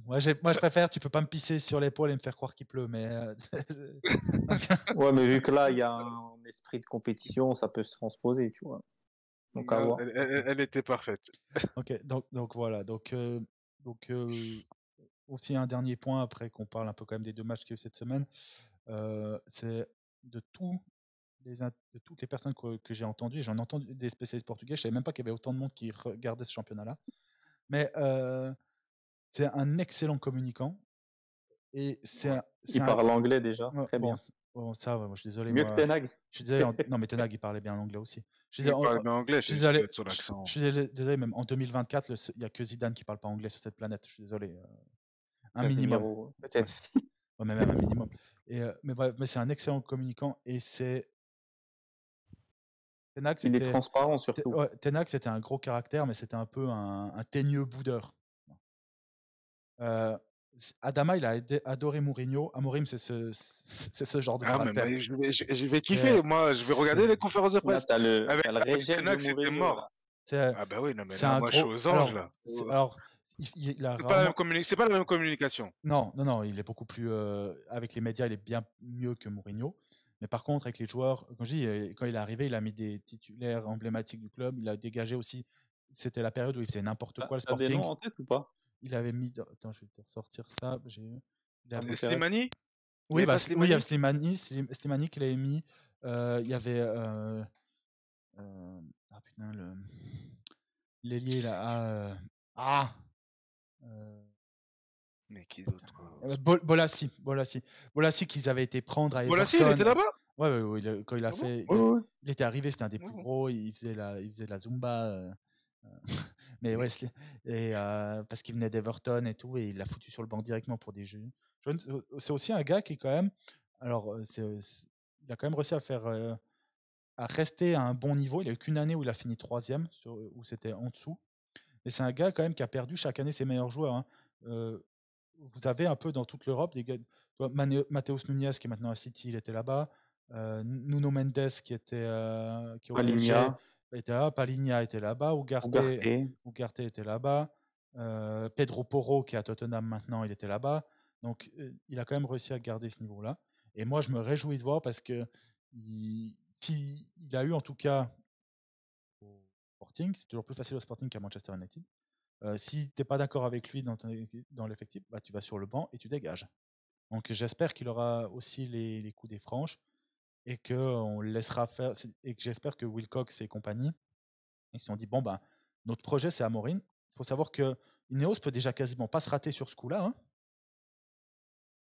Moi, je préfère, tu peux pas me pisser sur l'épaule et me faire croire qu'il pleut, mais. Ouais, mais vu que là, il y a un esprit de compétition, ça peut se transposer, tu vois. Donc à voir. Elle était parfaite. Ok, donc voilà. Donc, aussi un dernier point après qu'on parle un peu quand même des 2 matchs qu'il y a eu cette semaine, c'est de toutes les personnes que j'ai entendues, et j'en ai entendu des spécialistes portugais, je savais même pas qu'il y avait autant de monde qui regardait ce championnat-là. Mais c'est un excellent communicant. Et Il parle anglais déjà, très bon, bien. bon, ça, moi, je suis désolé. Mieux que Ten Hag. Je suis désolé. Non, mais Ten Hag, il parlait bien anglais aussi. Il parlait bien anglais, je suis désolé. sur l'accent. Je suis désolé, même en 2024, il n'y a que Zidane qui parle pas anglais sur cette planète. Je suis désolé. Un minimum. Peut-être. Ouais, mais même un minimum. Mais bref, mais c'est un excellent communicant et c'est. Ten Hag, Il est transparent surtout. Ten Hag, c'était un gros caractère, mais c'était un peu un teigneux boudeur. Adama, il a adoré Mourinho. Amorim, c'est ce genre de caractère. Mais je vais kiffer. Moi, je vais regarder les conférences de presse. T'as le régime de Mourinho. Mort. Bah oui, non, mais là, moi, je suis aux anges, là. Alors, c'est pas la même communication. Non, il est beaucoup plus... avec les médias, il est bien mieux que Mourinho. Mais par contre, avec les joueurs, quand il est arrivé, il a mis des titulaires emblématiques du club. Il a dégagé aussi... C'était la période où il faisait n'importe quoi, le Sporting. T'as des noms en tête ou pas? Il avait mis... Attends, je vais te ressortir ça. Slimani? Oui, il y a Slimani qu'il avait mis. Il y avait... ah putain, l'ailier là. Mais qui d'autre? Bolassi qu'ils avaient été prendre à Everton. Bolassi, il était là-bas? Ouais, quand il a fait... Il était arrivé, c'était un des plus gros, il faisait de la Zumba. Mais ouais, parce qu'il venait d'Everton et tout, et il l'a foutu sur le banc directement pour des jeux. C'est aussi un gars qui est quand même... Alors, il a quand même réussi à rester à un bon niveau. Il a eu qu'une année où il a fini 3e, où c'était en dessous. Mais c'est un gars quand même qui a perdu chaque année ses meilleurs joueurs. Hein. Vous avez un peu dans toute l'Europe des gars. Matheus Nunes qui est maintenant à City, il était là-bas. Nuno Mendes qui était au PSG, était là. Palhinha était là-bas. Ugarte était là-bas. Pedro Porro qui est à Tottenham maintenant, il était là-bas. Donc il a quand même réussi à garder ce niveau-là. Et moi je me réjouis de voir parce que s'il a eu en tout cas au Sporting, c'est toujours plus facile au Sporting qu'à Manchester United. Si tu n'es pas d'accord avec lui dans l'effectif, bah, tu vas sur le banc et tu dégages. Donc j'espère qu'il aura aussi les coups des franches et qu'on le laissera faire. Et que j'espère que Wilcox et compagnie, ils se sont dit, bon, bah, notre projet c'est Amorim. Il faut savoir que Ineos peut déjà quasiment pas se rater sur ce coup-là. Hein.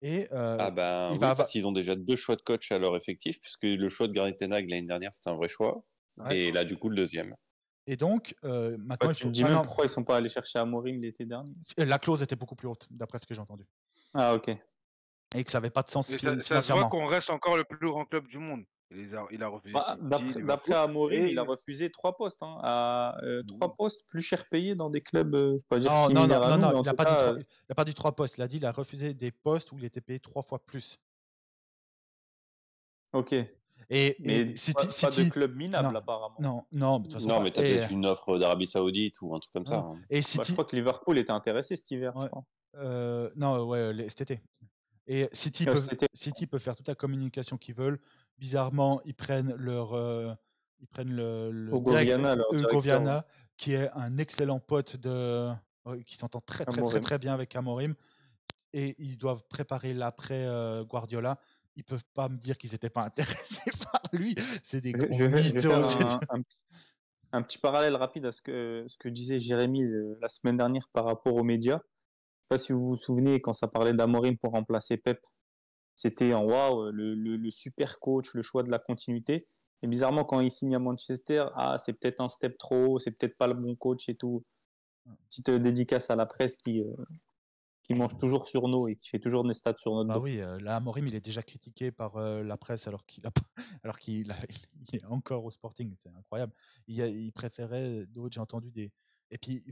Et, parce qu'ils ont déjà 2 choix de coach à leur effectif, puisque le choix de garder Ten Hag l'année dernière, c'était un vrai choix. Ouais, et là, du coup, le deuxième. Et donc, maintenant, tu me dis même pourquoi ils sont pas allés chercher Amorim l'été dernier. La clause était beaucoup plus haute, d'après ce que j'ai entendu. Ah, ok. Et que ça n'avait pas de sens financièrement. Ça se voit qu'on reste encore le plus grand club du monde. Il a refusé. D'après Amorim, il a refusé 3 postes. Hein, 3 postes plus cher payés dans des clubs, je peux pas dire similaires à nous. Il n'a pas dit 3 postes. Il a dit qu'il a refusé des postes où il était payé 3 fois plus. Ok. Mais pas de club minable apparemment. Non, mais t'as peut-être une offre d'Arabie Saoudite ou un truc comme ça. Hein. Et je crois que Liverpool était intéressé cet hiver, je crois. Cet été. Et City peut faire toute la communication qu'ils veulent. Bizarrement, ils prennent le Hugo Viana, qui est un excellent pote qui s'entend très bien avec Amorim. Et ils doivent préparer l'après Guardiola. Ils peuvent pas me dire qu'ils n'étaient pas intéressés par lui. C'est des gros mythos. Un petit parallèle rapide à ce que disait Jérémy la semaine dernière par rapport aux médias. Je ne sais pas si vous vous souvenez, quand ça parlait d'Amorim pour remplacer Pep, c'était en waouh, le super coach, le choix de la continuité. Et bizarrement, quand il signe à Manchester, c'est peut-être un step trop haut, c'est peut-être pas le bon coach et tout. Petite dédicace à la presse qui mange toujours sur nos et qui fait toujours des stats sur notre dos. Oui, là, Amorim, il est déjà critiqué par la presse alors qu'il est encore au Sporting. C'est incroyable. Il préférait d'autres, j'ai entendu des... Et puis,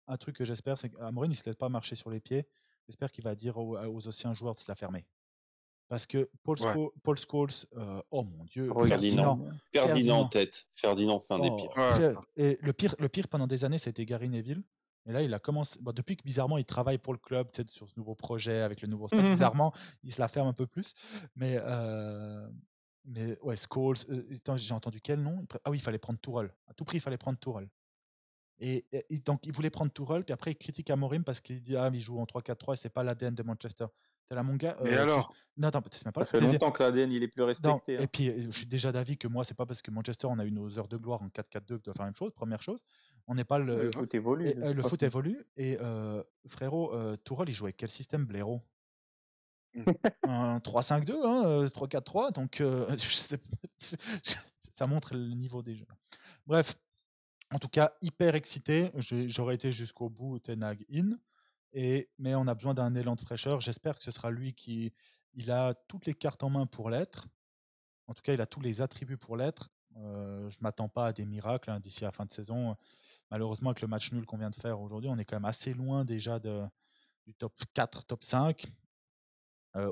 un truc que j'espère, c'est qu'Amorim, il ne se laisse pas marcher sur les pieds. J'espère qu'il va dire aux anciens joueurs de se la fermer. Parce que Paul Scholes, oh mon Dieu, Ferdinand en tête. Ferdinand, c'est un des pires. Et le pire pendant des années, c'était Gary Neville. Et là, il a commencé. Depuis que bizarrement, il travaille pour le club, sur ce nouveau projet avec le nouveau stade. Bizarrement, il se la ferme un peu plus. Mais Mais ouais, Scholes, j'ai entendu quel nom? Ah oui, il fallait prendre Tourelle. À tout prix, il fallait prendre Tourelle. Et donc, il voulait prendre Tourelle, puis après, il critique Amorim parce qu'il dit il joue en 3-4-3 et c'est pas l'ADN de Manchester. T'es là, mon gars. Mais alors? Non, attends, c'est même pas. Ça fait longtemps que l'ADN il est plus respecté. Et puis, je suis déjà d'avis que moi, c'est pas parce que Manchester, on a eu nos heures de gloire en 4-4-2 que doit faire la même chose. Première chose, on n'est pas le foot évolue. Le foot évolue. Et frérot, Tourelle, il jouait quel système, blaireau? Un 3-5-2, 3-4-3. Donc, ça montre le niveau des jeux. Bref. En tout cas, hyper excité. J'aurais été jusqu'au bout Ten Hag in. Mais on a besoin d'un élan de fraîcheur. J'espère que ce sera lui il a toutes les cartes en main pour l'être. En tout cas, il a tous les attributs pour l'être. Je ne m'attends pas à des miracles d'ici à la fin de saison. Malheureusement, avec le match nul qu'on vient de faire aujourd'hui, on est quand même assez loin déjà du top 4, top 5.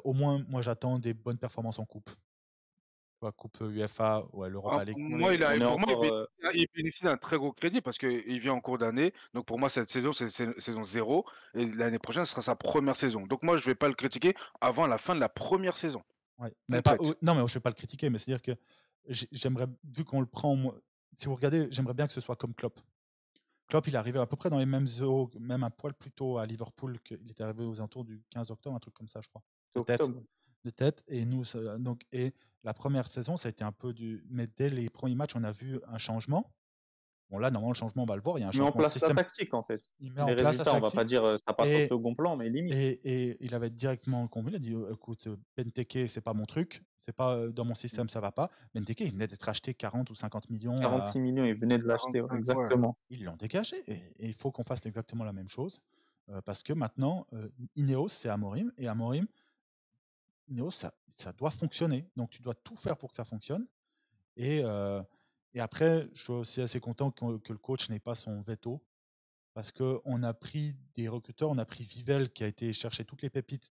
Au moins, moi, j'attends des bonnes performances en coupe. Coupe UEFA ou l'Europa League. Moi, il bénéficie d'un très gros crédit parce qu'il vient en cours d'année. Donc pour moi, cette saison, c'est saison 0. Et l'année prochaine, ce sera sa première saison. Donc moi, je ne vais pas le critiquer avant la fin de la première saison. Ouais. Non, mais je ne vais pas le critiquer, mais c'est-à-dire que j'aimerais, vu qu'on le prend, si vous regardez, j'aimerais bien que ce soit comme Klopp. Klopp, il est arrivé à peu près dans les mêmes eaux, même un poil plus tôt à Liverpool, qu'il était arrivé aux alentours du 15 octobre, un truc comme ça, je crois. De tête. Et nous, et la première saison, ça a été un peu mais dès les premiers matchs, on a vu un changement. Bon, là, normalement, le changement, on va le voir. Il y a un changement. Il met en place la tactique, en fait. Les résultats, on va pas dire ça passe au second plan, mais limite. Et il avait directement convenu. Il a dit écoute, Benteke, c'est pas mon truc. C'est pas dans mon système, ça va pas. Benteke, il venait d'être acheté 40 ou 50 millions. 46 millions, il venait de l'acheter, exactement. Ils l'ont dégagé. Et il faut qu'on fasse exactement la même chose. Parce que maintenant, Ineos, c'est Amorim. Et Amorim, Ineos, ça doit fonctionner. Donc, tu dois tout faire pour que ça fonctionne. Et après, je suis aussi assez content que le coach n'ait pas son veto. Parce qu'on a pris des recruteurs, on a pris Vivel qui a été chercher toutes les pépites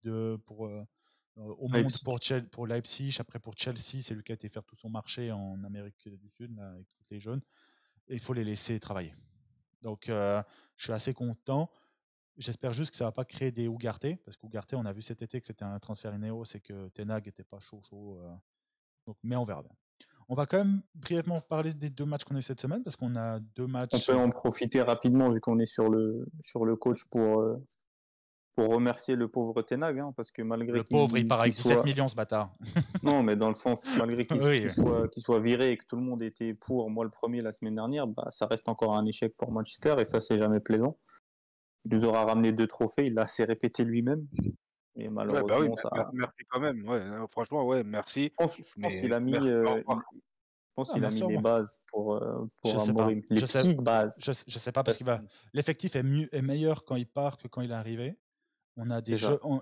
au monde pour Leipzig, après pour Chelsea, c'est lui qui a été faire tout son marché en Amérique du Sud là, avec tous les jeunes. Et il faut les laisser travailler. Donc je suis assez content. J'espère juste que ça ne va pas créer des Ugarte, parce qu'Ugarte, on a vu cet été que c'était un transfert Ineos et que Ten Hag n'était pas chaud. Donc, mais on verra bien. On va quand même brièvement parler des 2 matchs qu'on a eu cette semaine, parce qu'on a 2 matchs. On peut en profiter rapidement, vu qu'on est sur le coach, pour remercier le pauvre Ten Hag, parce que malgré le pauvre, il part avec 17 millions, ce bâtard. Non, mais dans le sens, malgré qu'il soit viré et que tout le monde était pour, moi le premier la semaine dernière, ça reste encore un échec pour Manchester, et ça, c'est jamais plaisant. Il nous aura ramené 2 trophées, il l'a assez répété lui-même. Mais malheureusement, merci quand même. Franchement, merci. Je pense qu'il a mis, les bases pour Amorim. Les petites bases. Je sais pas, parce qu'il l'effectif est meilleur quand il part que quand il est arrivé. On a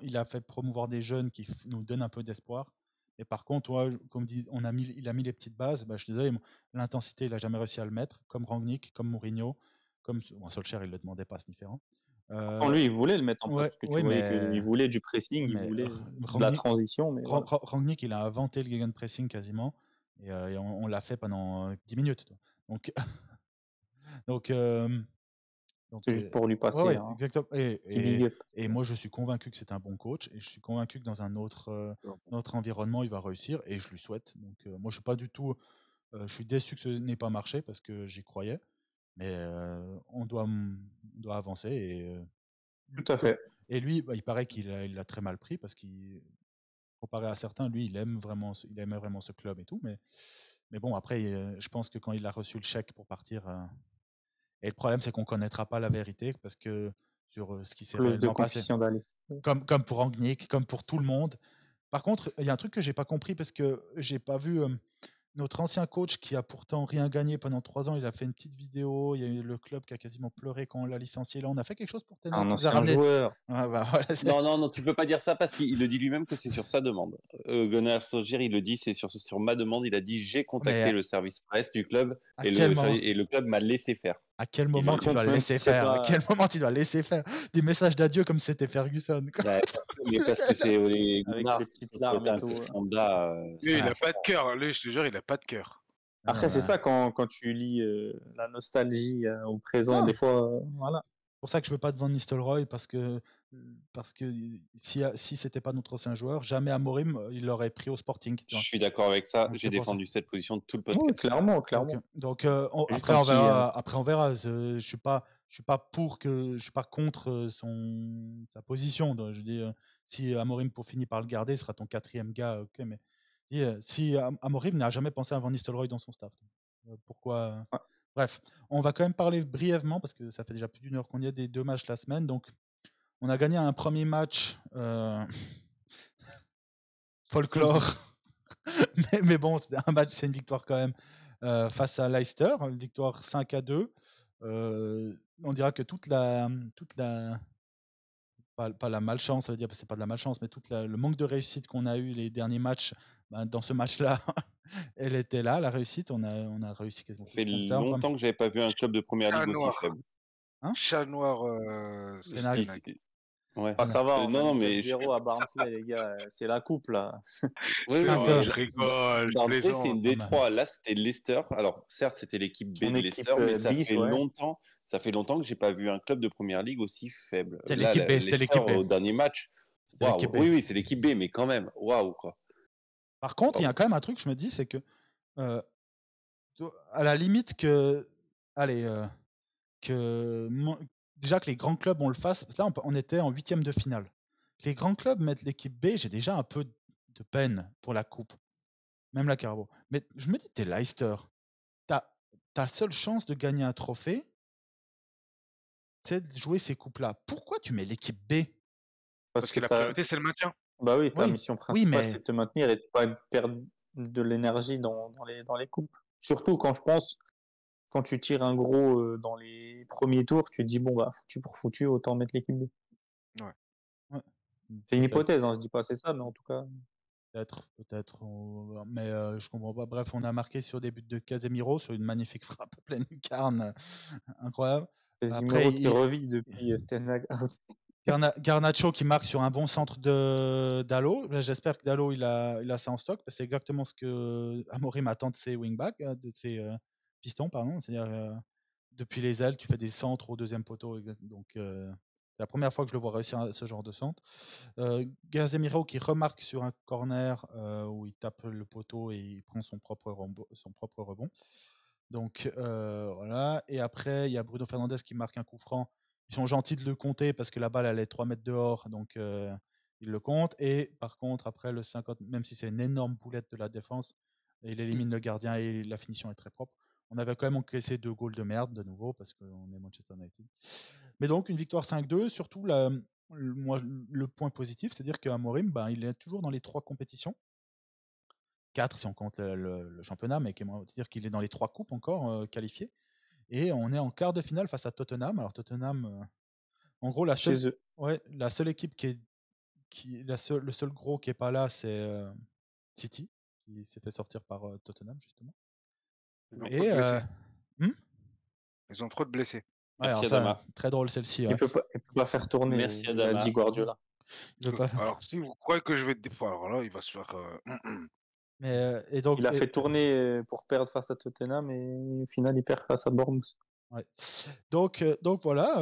il a fait promouvoir des jeunes qui nous donnent un peu d'espoir. Et par contre, comme dit, il a mis les petites bases. Je suis désolé, l'intensité, il n'a jamais réussi à le mettre. Comme Rangnick, comme Mourinho, Solskjaer, il le demandait pas, c'est différent. Lui, il voulait le mettre en place, parce que tu voyais qu'il voulait du pressing, il voulait de la transition. Mais Rangnick, il a inventé le gegenpressing quasiment, et on l'a fait pendant 10 minutes. Donc, c'est juste pour lui passer. Exactement. Et moi, je suis convaincu que c'est un bon coach, et je suis convaincu que dans un autre environnement, il va réussir, et je lui souhaite. Donc, moi, je suis pas du tout. Je suis déçu que ce n'ait pas marché, parce que j'y croyais. Mais on doit avancer. Et, tout à fait. Et lui, il paraît qu'il l'a très mal pris, parce qu'il, comparé à certains, lui, il aimait vraiment ce club et tout. Mais bon, après, je pense que quand il a reçu le chèque pour partir. Et le problème, c'est qu'on ne connaîtra pas la vérité, parce que sur ce qui s'est réellement passé. Comme pour Rangnick, comme pour tout le monde. Par contre, il y a un truc que je n'ai pas compris, parce que je n'ai pas vu. Notre ancien coach, qui a pourtant rien gagné pendant 3 ans, il a fait une petite vidéo. Il y a eu le club qui a quasiment pleuré quand on l'a licencié. Là, on a fait quelque chose pour Ten Hag. Un ancien joueur. Non, tu peux pas dire ça, parce qu'il le dit lui-même que c'est sur sa demande. Gunnar Solskjaer, il le dit, c'est sur ma demande. Il a dit j'ai contacté le service presse du club et le club m'a laissé faire. À quel moment tu dois laisser faire À quel moment tu dois laisser faire des messages d'adieu comme c'était Ferguson, quoi. Mais parce que c'est les Gunnar, petites larmes et tout. Il a pas de cœur. Lui, je te jure, il a pas de cœur. Après, c'est ça, quand tu lis la nostalgie au présent, des fois, voilà. pour ça que je veux pas de Van Nistelrooy parce que si c'était pas notre ancien joueur, jamais Amorim il l'aurait pris au Sporting. Je suis d'accord avec ça. J'ai défendu cette position de tout le podcast. Oui, clairement. Donc après on verra. Je suis pas contre sa position. Donc, je dis si Amorim finit par le garder, ce sera ton 4e gars. Ok, mais si Amorim n'a jamais pensé à Van Nistelrooy dans son staff, pourquoi Bref, on va quand même parler brièvement parce que ça fait déjà plus d'1 heure qu'on y a des 2 matchs la semaine. Donc, on a gagné un premier match folklore, mais bon, un match, c'est une victoire quand même face à Leicester, une victoire 5-2. On dira que toute la pas la malchance, ça veut dire c'est pas de la malchance, mais le manque de réussite qu'on a eu les derniers matchs, dans ce match-là, elle était là, la réussite. On a réussi. Ça fait longtemps que j'avais pas vu un club de première ligue aussi faible. Chat noir. Ouais. Ça va, non, mais 0 à Barnsley, les gars, c'est la coupe là. Oui, je rigole. Barnsley, c'est une D3. Là, c'était Leicester. Alors, certes, c'était l'équipe B de Leicester, mais ça fait longtemps que j'ai pas vu un club de première ligue aussi faible. C'était l'équipe B, Leicester au dernier match. Wow. Oui, c'est l'équipe B, mais quand même, waouh quoi. Par contre, il y a quand même un truc, je me dis, c'est que à la limite déjà que les grands clubs on le fasse. Là, on était en 8e de finale. Que les grands clubs mettent l'équipe B, j'ai déjà un peu de peine pour la coupe, même la Carabao. Mais je me dis, t'es Leicester, ta seule chance de gagner un trophée, c'est de jouer ces coupes-là. Pourquoi tu mets l'équipe B? Parce que la priorité, c'est le maintien. Bah oui, ta mission principale, c'est de te maintenir et de pas perdre de l'énergie dans les coupes. Surtout quand tu tires un gros dans les premiers tours, tu te dis bon bah foutu pour foutu, autant mettre l'équipe B. Ouais. C'est une hypothèse, je dis pas c'est ça, mais en tout cas. Peut-être. Mais je comprends pas. Bref, on a marqué sur des buts de Casemiro sur une magnifique frappe pleine lucarne, incroyable. Casemiro qui revit depuis Ten Hag. Garnacho qui marque sur un bon centre de Dalot. J'espère que Dalot il a ça en stock parce que c'est exactement ce que Amorim attend de ses wingbacks, de ses pistons, pardon. C'est-à-dire depuis les ailes, tu fais des centres au 2e poteau. Donc c'est la première fois que je le vois réussir ce genre de centre. Casemiro qui remarque sur un corner où il tape le poteau et il prend son propre rebond. Donc voilà. Et après, il y a Bruno Fernandes qui marque un coup franc. Ils sont gentils de le compter parce que la balle elle est 3 mètres dehors, donc ils le comptent. Et par contre, après le 50, même si c'est une énorme boulette de la défense, il élimine le gardien et la finition est très propre. On avait quand même encaissé 2 goals de merde de nouveau parce qu'on est Manchester United. Mais donc une victoire 5-2, surtout le point positif, c'est-à-dire qu'Amorim, il est toujours dans les 3 compétitions. 4 si on compte le championnat, mais c'est-à-dire qu'il est dans les 3 coupes encore qualifiées. Et on est en quart de finale face à Tottenham. Alors Tottenham, en gros, la seule équipe le seul gros qui est pas là, c'est City, qui s'est fait sortir par Tottenham justement. Ils ont trop de blessés. Merci Adama. Très drôle celle-ci. Il peut pas faire tourner. Merci Adama. Dit Guardiola. Alors si vous croyez que je vais alors là, il va se faire. Et donc, il a fait tourner pour perdre face à Tottenham et au final il perd face à Bournemouth. Ouais. Donc voilà,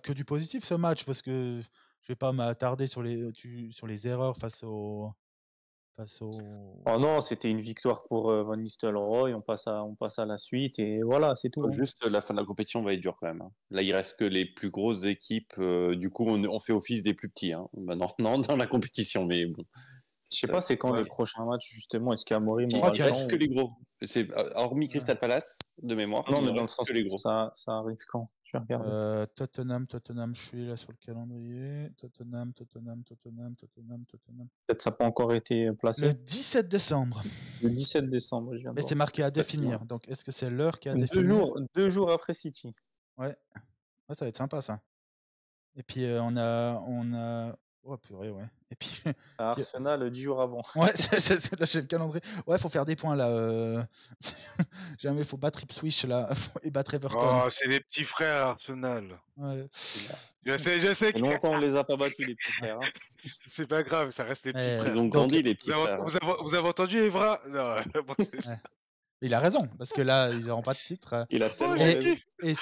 que du positif ce match parce que je vais pas m'attarder sur les erreurs face au. Oh non, c'était une victoire pour Van Nistelrooy. On passe à la suite et voilà, c'est tout. Juste la fin de la compétition va être dure quand même. Là, il reste que les plus grosses équipes. Du coup, on fait office des plus petits. Maintenant, dans la compétition, mais bon. Je sais pas, c'est quand les prochains matchs justement. Est-ce qu'Amorim il reste que les gros. C'est hormis Crystal Palace de mémoire. Non, mais dans le sens que les gros. Ça arrive quand? Je vais regarder. Tottenham, je suis là sur le calendrier. Tottenham. Peut-être ça n'a pas encore été placé. Le 17 décembre. Le 17 décembre, je viens de Mais voir. c'est marqué à définir. Donc est-ce que c'est l'heure qui est à définir? 2 jours après City. Ouais, ça va être sympa ça. Et puis on a. Oh purée, ouais. Et puis. Arsenal 10 jours avant. Ouais, là j'ai le calendrier. Ouais, faut faire des points là. Jamais, faut battre Ipswich là et battre Everton. Oh, c'est les petits frères Arsenal. Ouais. Je sais. Longtemps on les a pas battus les petits frères. C'est pas grave, ça reste les petits frères. Ils ont grandi les petits frères. Vous avez entendu Evra? Non. Il a raison, parce que là, ils n'auront pas de titre. Il a tellement et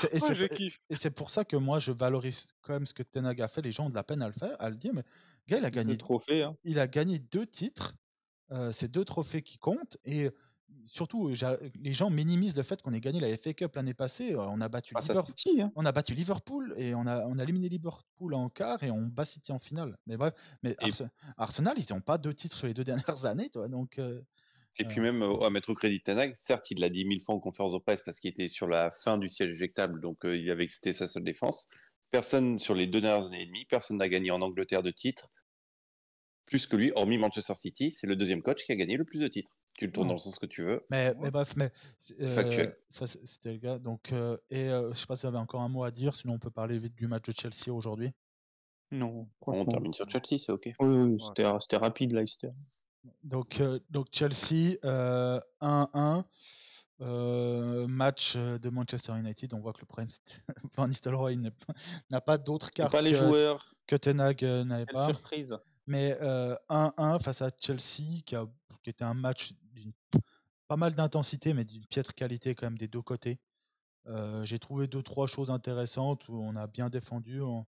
c'est pour ça que moi, je valorise quand même ce que Ten Hag a fait. Les gens ont de la peine à le dire, mais le gars, il a gagné 2 trophées. Hein. Il a gagné 2 titres. C'est 2 trophées qui comptent. Et surtout, les gens minimisent le fait qu'on ait gagné la FA Cup l'année passée. On a battu City, hein. On a battu Liverpool et on a éliminé Liverpool en quart et on bat City en finale. Mais bref, Arsenal, ils n'ont pas 2 titres sur les 2 dernières années, toi. Donc. Et puis même à mettre au crédit de Ten Hag, certes, il l'a dit 1000 fois en conférence de presse parce qu'il était sur la fin du siège éjectable, donc c'était sa seule défense. Personne sur les 2 dernières années et demie, personne n'a gagné en Angleterre de titres plus que lui, hormis Manchester City. C'est le 2e coach qui a gagné le plus de titres. Tu le tournes dans le sens que tu veux. Mais bref, c'est factuel. Ça, c'était le gars. Donc, je sais pas si vous avez encore un mot à dire, sinon on peut parler vite du match de Chelsea aujourd'hui. Non. On termine sur Chelsea, c'est ok. Oui, c'était rapide Leicester. Donc Chelsea 1-1. Match de Manchester United, on voit que le problème Van Nistelrooy n'a pas d'autres cartes pas les joueurs que Ten Hag n'avait Quelle pas. surprise. Mais 1-1 face à Chelsea qui était un match d'une pas mal d'intensité mais d'une piètre qualité quand même des 2 côtés. J'ai trouvé 2-3 choses intéressantes où on a bien défendu, on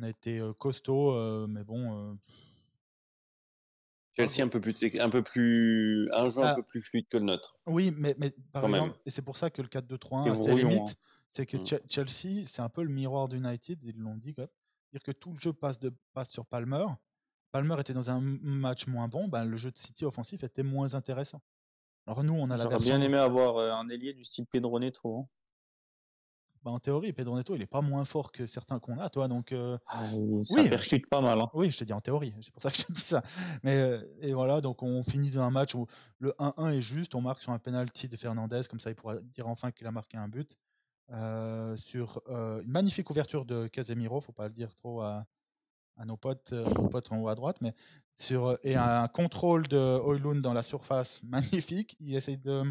a été costaud, mais bon. Chelsea un jeu un peu plus fluide que le nôtre. Oui, mais par exemple, et c'est pour ça que le 4-2-3-1 a ses limites, c'est que Chelsea, c'est un peu le miroir d'United, ils l'ont dit quand même. C'est-à-dire que tout le jeu passe sur Palmer. Palmer était dans un match moins bon, le jeu de City offensif était moins intéressant. Alors nous, on a la version. J'aurais bien aimé avoir un ailier du style Pedro Neto. Hein. En théorie, Pedro Neto, il est pas moins fort que certains qu'on a, toi. Donc, ça percute pas mal. Hein. Oui, je te dis en théorie, c'est pour ça que je te dis ça. Mais et voilà, donc on finit dans un match où le 1-1 est juste, on marque sur un penalty de Fernandez, comme ça il pourra dire enfin qu'il a marqué un but. Sur une magnifique ouverture de Casemiro, faut pas le dire trop à nos potes en haut à droite, mais et un contrôle de Højlund dans la surface magnifique. Il essaye de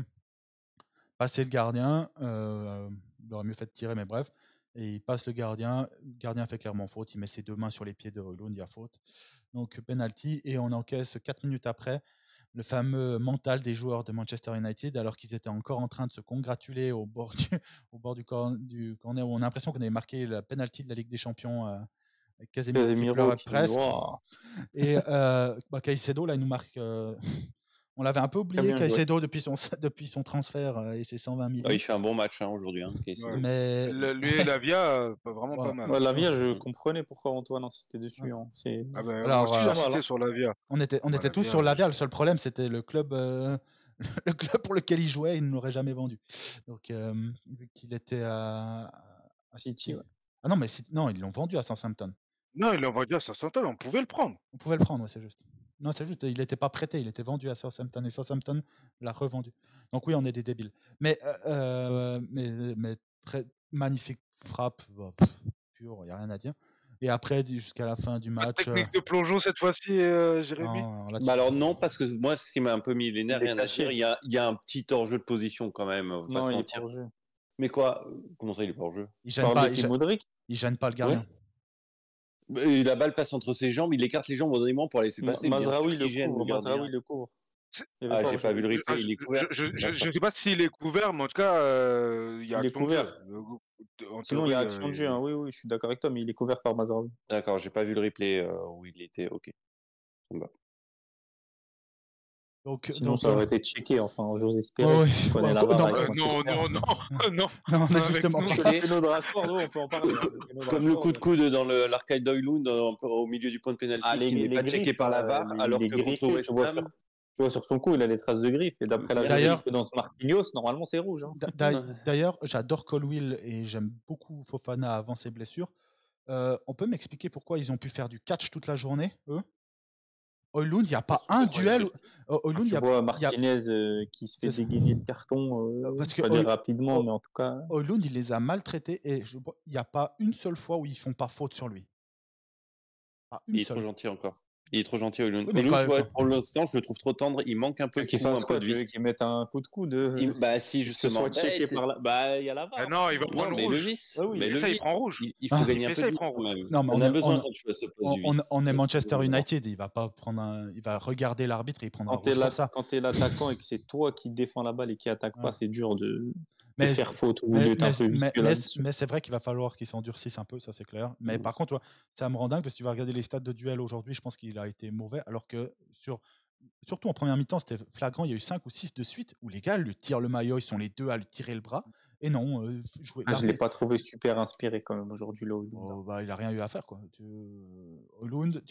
passer le gardien, il aurait mieux fait de tirer, mais bref, et il passe le gardien fait clairement faute, il met ses 2 mains sur les pieds de Højlund, il y a faute. Donc penalty, et on encaisse 4 minutes après le fameux mental des joueurs de Manchester United, alors qu'ils étaient encore en train de se congratuler au bord du corner, où on a l'impression qu'on avait marqué la penalty de la Ligue des Champions. Avec Casemiro qui pleurait presque. Et Caicedo, là, il nous marque. On l'avait un peu oublié, Caicedo, depuis son transfert et ses 120 millions. Il fait un bon match aujourd'hui. Hein, mais... Lui et Lavia, vraiment pas mal. Lavia, je comprenais pourquoi Antoine insistait dessus. Hein. Alors, moi aussi, j'insistais sur Lavia. On était tous sur Lavia. Le seul problème, c'était le club pour lequel il jouait, il ne l'aurait jamais vendu. Donc, vu qu'il était à City. Ouais. Ah non, mais non, ils l'ont vendu à Southampton. Non, ils l'ont vendu à Southampton, on pouvait le prendre. On pouvait le prendre, ouais, c'est juste. Non, c'est juste, il n'était pas prêté, il était vendu à Southampton et Southampton l'a revendu. Donc oui, on est des débiles. Mais très magnifique frappe, pure, il n'y a rien à dire. Et après, jusqu'à la fin du match. Technique de plongeon cette fois-ci, Jérémy. Alors non, parce que moi, ce qui m'a un peu mis les nerfs, rien à dire, il y a un petit hors-jeu de position quand même. Non, il est pas hors-jeu. Mais quoi? Comment ça, il est pas hors-jeu? Il gêne pas le gardien. Et la balle passe entre ses jambes, il écarte les jambes au moment pour la laisser passer. Mazraoui le couvre. Ah, j'ai pas vu le replay, il est couvert. Je sais pas s'il est couvert, mais en tout cas, il y a action de jeu. Sinon, il y a action de jeu. Hein. Oui, je suis d'accord avec toi, mais il est couvert par Mazraoui. D'accord, j'ai pas vu le replay où il était. Ok. Sinon, ça aurait été checké, enfin, j'ose espérer. Non, justement. On peut en parler. Comme le coup de coude dans l'arcade d'Højlund au milieu du point de pénalty qui n'est pas checké par la VAR, alors que contre West Ham... Tu vois, sur son coup, il a des traces de griffes. Et d'après la d'ailleurs, dans ce Marquinhos, normalement, c'est rouge. Hein. D'ailleurs, j'adore Colwill et j'aime beaucoup Fofana avant ses blessures. On peut m'expliquer pourquoi ils ont pu faire du catch toute la journée, eux? Højlund, il n'y a pas un duel. Tu vois Martinez qui se fait dégainer le carton rapidement, mais en tout cas. Højlund, il les a maltraités et il n'y a pas une seule fois où ils ne font pas faute sur lui. Il est trop gentil encore. Il est trop gentil, Højlund. Oui, mais Højlund, quoi, tu vois, quoi. pour l'instant, je le trouve trop tendre. Il manque un peu Qu'il fasse quoi? Tu veux qu'il mette un coup de coude? Bah, si, justement. Soit checké par là. Bah, il y a la VAR. Non, il va prendre mais rouge. le vice. Ah oui, mais le ça, il vice. prend rouge. Il faut gagner un peu de il vie prend quand même. Non, mais on a besoin quand tu vois ce poste du vice. On est Manchester United, il va pas prendre il va regarder l'arbitre et il prendra rouge pour ça. Quand t'es l'attaquant et que c'est toi qui défends la balle et qui attaque pas, c'est dur de faire faute ou mais, d'être un peu visqueux là-dessus. Mais c'est vrai qu'il va falloir qu'il s'endurcisse un peu, ça c'est clair. Mais par contre, ça me rend dingue parce que tu vas regarder les stats de duel aujourd'hui, je pense qu'il a été mauvais, alors que surtout en première mi-temps, c'était flagrant, il y a eu 5 ou 6 de suite où les gars lui tirent le maillot, ils sont les deux à lui tirer le bras. Et non, je l'ai pas trouvé super inspiré quand même aujourd'hui là. Il a rien eu à faire quoi. Højlund,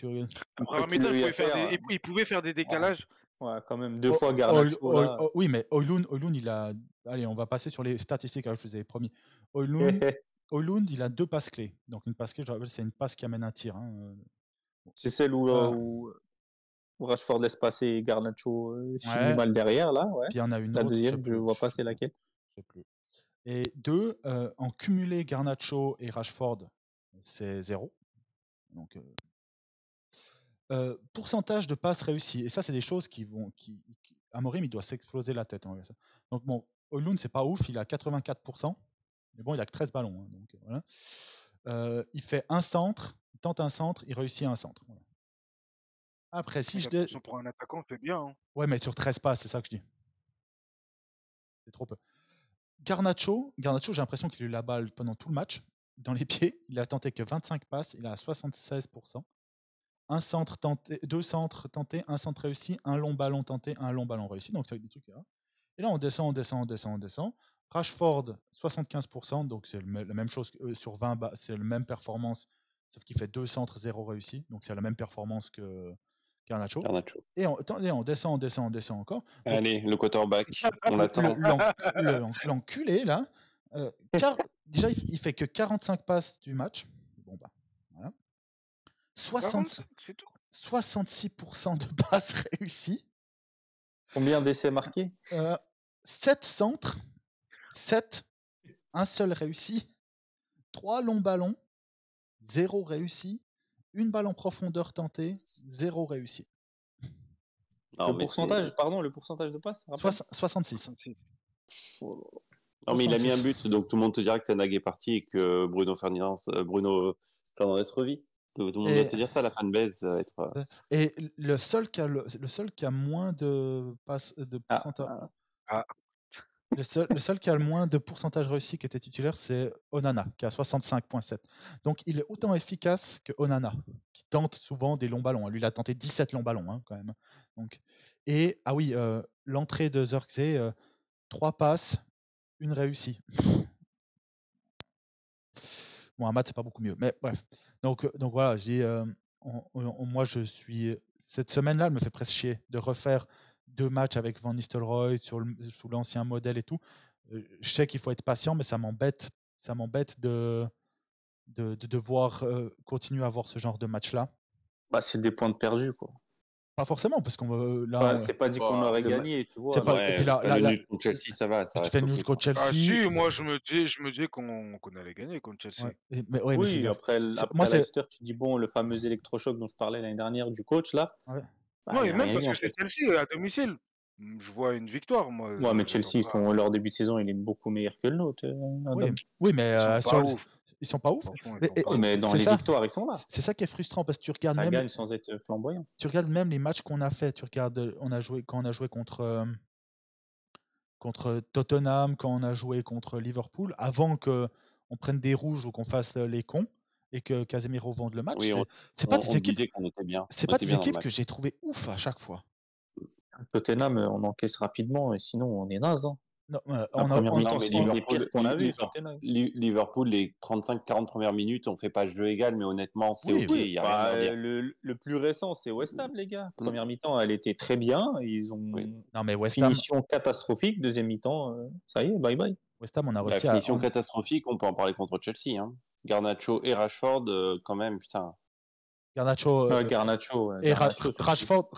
il pouvait faire des décalages. Ouais, quand même 2 fois Garnacho là. Oui, mais Højlund, il a. Allez, on va passer sur les statistiques que je vous avais promis. Højlund, il a 2 passes clés. Donc une passe clé, je rappelle, c'est une passe qui amène un tir. Hein. C'est celle où Rashford laisse passer Garnacho finit mal derrière là. Ouais. Puis il y en a une la autre. Deuxième, je vois pas c'est laquelle. Je sais plus. Et 2, en cumulé Garnacho et Rashford, c'est 0. Donc pourcentage de passes réussies. Et ça, c'est des choses Amorim, il doit s'exploser la tête. Hein, donc bon, Højlund, c'est pas ouf, il a 84%. Mais bon, il a que 13 ballons. Hein, donc, voilà. Il fait un centre, il tente un centre, il réussit un centre. Voilà. Après, si je pour un attaquant, c'est bien. Hein. Ouais, mais sur 13 passes, c'est ça que je dis. C'est trop peu. Garnacho, j'ai l'impression qu'il a eu la balle pendant tout le match, dans les pieds. Il a tenté que 25 passes, il a 76%. Un centre tenté, 2 centres tentés, un centre réussi, un long ballon tenté, un long ballon réussi. Donc, c'est des trucs là. Et là, on descend. Rashford, 75%, donc c'est la même chose sur 20, c'est la même performance, sauf qu'il fait 2 centres, 0 réussi. Donc, c'est la même performance que Garnacho. Et on descend encore. Allez, le quarterback, on attend. L'enculé, là, déjà, il fait que 45 passes du match. Bon, bah, voilà. 66% de passes réussies. Combien d'essais marqués? 7 centres, 7, un seul réussi, 3 longs ballons, 0 réussi, une balle en profondeur tentée, 0 réussi. Le pourcentage de passes 66. Non, mais il a mis un but, donc tout le monde te dira que Ten Hag est parti et que Bruno Fernandes revit. Tout le monde doit te dire ça, la fanbase va être. Et le seul qui a moins de passes de pourcentage. Le seul qui a le moins de pourcentage réussi qui était titulaire, c'est Onana, qui a 65,7. Donc il est autant efficace que Onana, qui tente souvent des longs ballons. Lui, il a tenté 17 longs ballons, hein, quand même. Donc, et, l'entrée de Zirkzee, 3 passes, 1 réussie. Bon, un match, c'est pas beaucoup mieux, mais bref. Donc voilà, moi, cette semaine-là, elle me fait presque chier de refaire 2 matchs avec Van Nistelrooy sous l'ancien modèle et tout. Je sais qu'il faut être patient, mais ça m'embête de devoir continuer à avoir ce genre de match-là. Bah, c'est des points de perdus, quoi. Pas forcément, parce c'est pas dit qu'on aurait gagné, tu vois. Et puis le nul contre Chelsea, ça va. Ça tu fais nul contre Chelsea. Si, moi je me dis qu'on allait gagner contre Chelsea. Ouais. Après Leicester, tu dis bon, le fameux électrochoc dont je parlais l'année dernière du coach là. Ouais. Non, et même parce que c'est Chelsea à domicile. Je vois une victoire, moi. Ouais, mais Chelsea, leur début de saison, il est beaucoup meilleur que le nôtre. Oui, mais ils sont pas ouf. Mais dans les victoires, ils sont là. C'est ça qui est frustrant parce que tu regardes ça gagne sans être flamboyant. Tu regardes même les matchs qu'on a fait. Tu regardes, quand on a joué contre Tottenham, quand on a joué contre Liverpool, avant que on prenne des rouges ou qu'on fasse les cons et que Casemiro vende le match. C'est pas des équipes qu'on était bien. C'est pas des équipes que j'ai trouvé ouf à chaque fois. Tottenham, on encaisse rapidement et sinon on est naze. Hein. Non, Liverpool, les 35-40 premières minutes, on fait pas jeu égal, mais honnêtement, c'est ok. Y a rien à dire. Le plus récent, c'est West Ham, les gars. Première mi-temps, elle était très bien. Ils ont finition catastrophique. Deuxième mi-temps, ça y est, bye bye. West Ham, on a réussi la finition catastrophique, on peut en parler contre Chelsea. Hein. Garnacho et Rashford, quand même, putain. Garnacho et Rashford,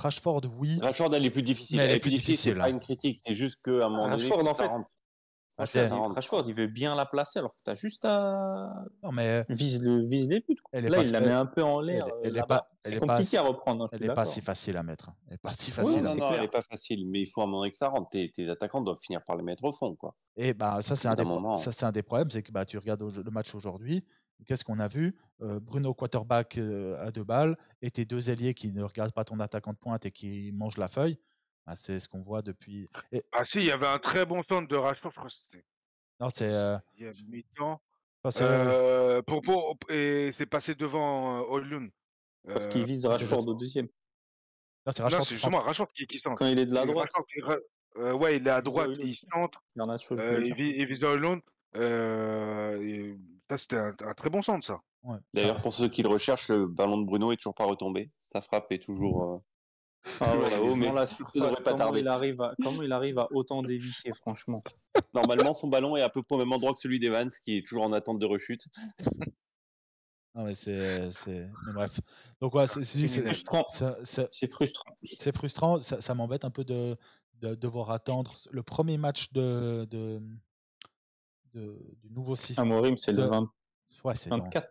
oui. Rashford, elle est plus difficile. Elle est plus difficile, c'est pas une critique, c'est juste qu'à un moment donné, Rashford, en fait, Rashford, il veut bien la placer alors que tu as juste à vise les buts. Là, il la met un peu en l'air. C'est compliqué à reprendre. Elle n'est pas si facile à mettre. Elle n'est pas si facile. Non, elle n'est pas facile. Mais il faut un moment que ça rentre. Tes attaquants doivent finir par les mettre au fond, quoi. Et ça, c'est un des problèmes, c'est que tu regardes le match aujourd'hui. Qu'est-ce qu'on a vu? Bruno quarterback à 2 balles et tes 2 ailiers qui ne regardent pas ton attaquant de pointe et qui mangent la feuille. C'est ce qu'on voit depuis. Ah si, il y avait un très bon centre de Rashford, je crois que c'était. Non, c'est. Il y a mi-temps. Et c'est passé devant Oilun. Parce qu'il vise Rashford au deuxième. Non, c'est justement Rashford qui centre. Quand il est de la droite. Ouais, il est à droite, il centre. Il vise Oilun. Ça, c'était un très bon centre, ça. Ouais. D'ailleurs, pour ceux qui le recherchent, le ballon de Bruno est toujours pas retombé. Sa frappe est toujours là-haut, mais la surface, comment il arrive à autant dévisser, franchement. Normalement, son ballon est à peu près au même endroit que celui d'Evans, qui est toujours en attente de rechute. Non, mais mais bref. Donc, c'est frustrant. C'est frustrant. C'est frustrant. Ça m'embête un peu de devoir attendre le premier match du nouveau système. Amorim, c'est le 24.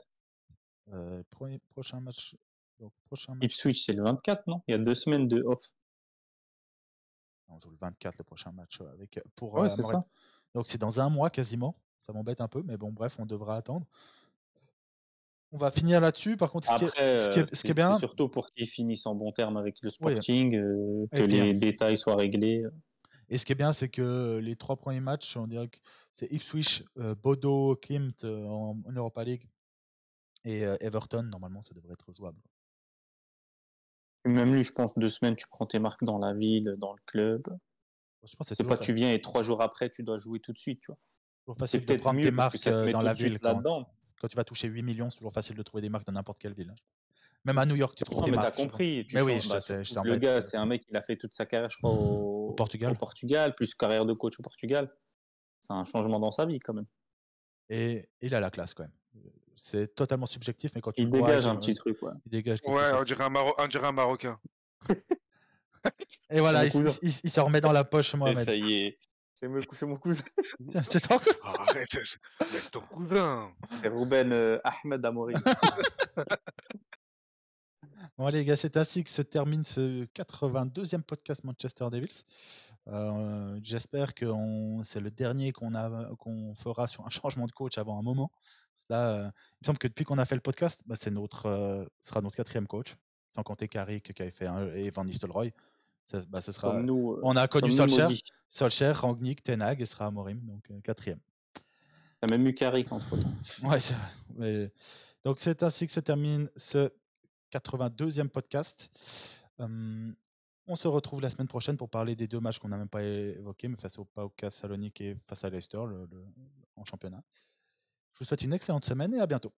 Prochain match. Ipswich, c'est le 24, non? Il y a 2 semaines de off. On joue le 24, le prochain match pour c'est ça. Donc c'est dans un mois quasiment. Ça m'embête un peu, mais bon, bref, on devra attendre. On va finir là-dessus. Par contre, ce qui est bien, c'est surtout pour qu'ils finissent en bon terme avec le Sporting, que les détails soient réglés. Et ce qui est bien, c'est que les 3 premiers matchs, on dirait que c'est Ipswich, Bodo, Klimt en Europa League et Everton. Normalement, ça devrait être jouable. Même lui, je pense 2 semaines, tu prends tes marques dans la ville, dans le club. C'est pas tu viens et 3 jours après, tu dois jouer tout de suite, tu vois. C'est peut-être prendre tes marques dans la ville quand tu vas toucher 8 millions, c'est toujours facile de trouver des marques dans n'importe quelle ville. Même à New York, tu trouves des marques. T'as compris. Le gars, c'est un mec qui a fait toute sa carrière, je crois, au Portugal, plus carrière de coach au Portugal. C'est un changement dans sa vie, quand même. Et il a la classe, quand même. C'est totalement subjectif, mais quand tu il dégage un petit truc, il dégage on dirait un Marocain. Et voilà, il se remet dans la poche, Mohamed. Et ça y est. C'est mon cousin. C'est ton cousin. Arrête, c'est ton cousin. C'est Ruben Ahmed Amorim. Bon, allez, les gars, c'est ainsi que se termine ce 82e podcast Manchester Devils. J'espère que c'est le dernier qu'on fera sur un changement de coach avant un moment. Là, il me semble que depuis qu'on a fait le podcast, sera notre 4e coach, sans compter Carrick qui avait fait et Van Nistelrooy. Ce sera. On a connu Solskjaer, Rangnick, Ten Hag et sera Amorim, donc 4e. T'as même eu Carrick entre-temps. Ouais, c'est vrai. Donc c'est ainsi que se termine ce 82e podcast. On se retrouve la semaine prochaine pour parler des 2 matchs qu'on n'a même pas évoqués, mais face au PAOK Salonique et face à Leicester en championnat. Je vous souhaite une excellente semaine et à bientôt.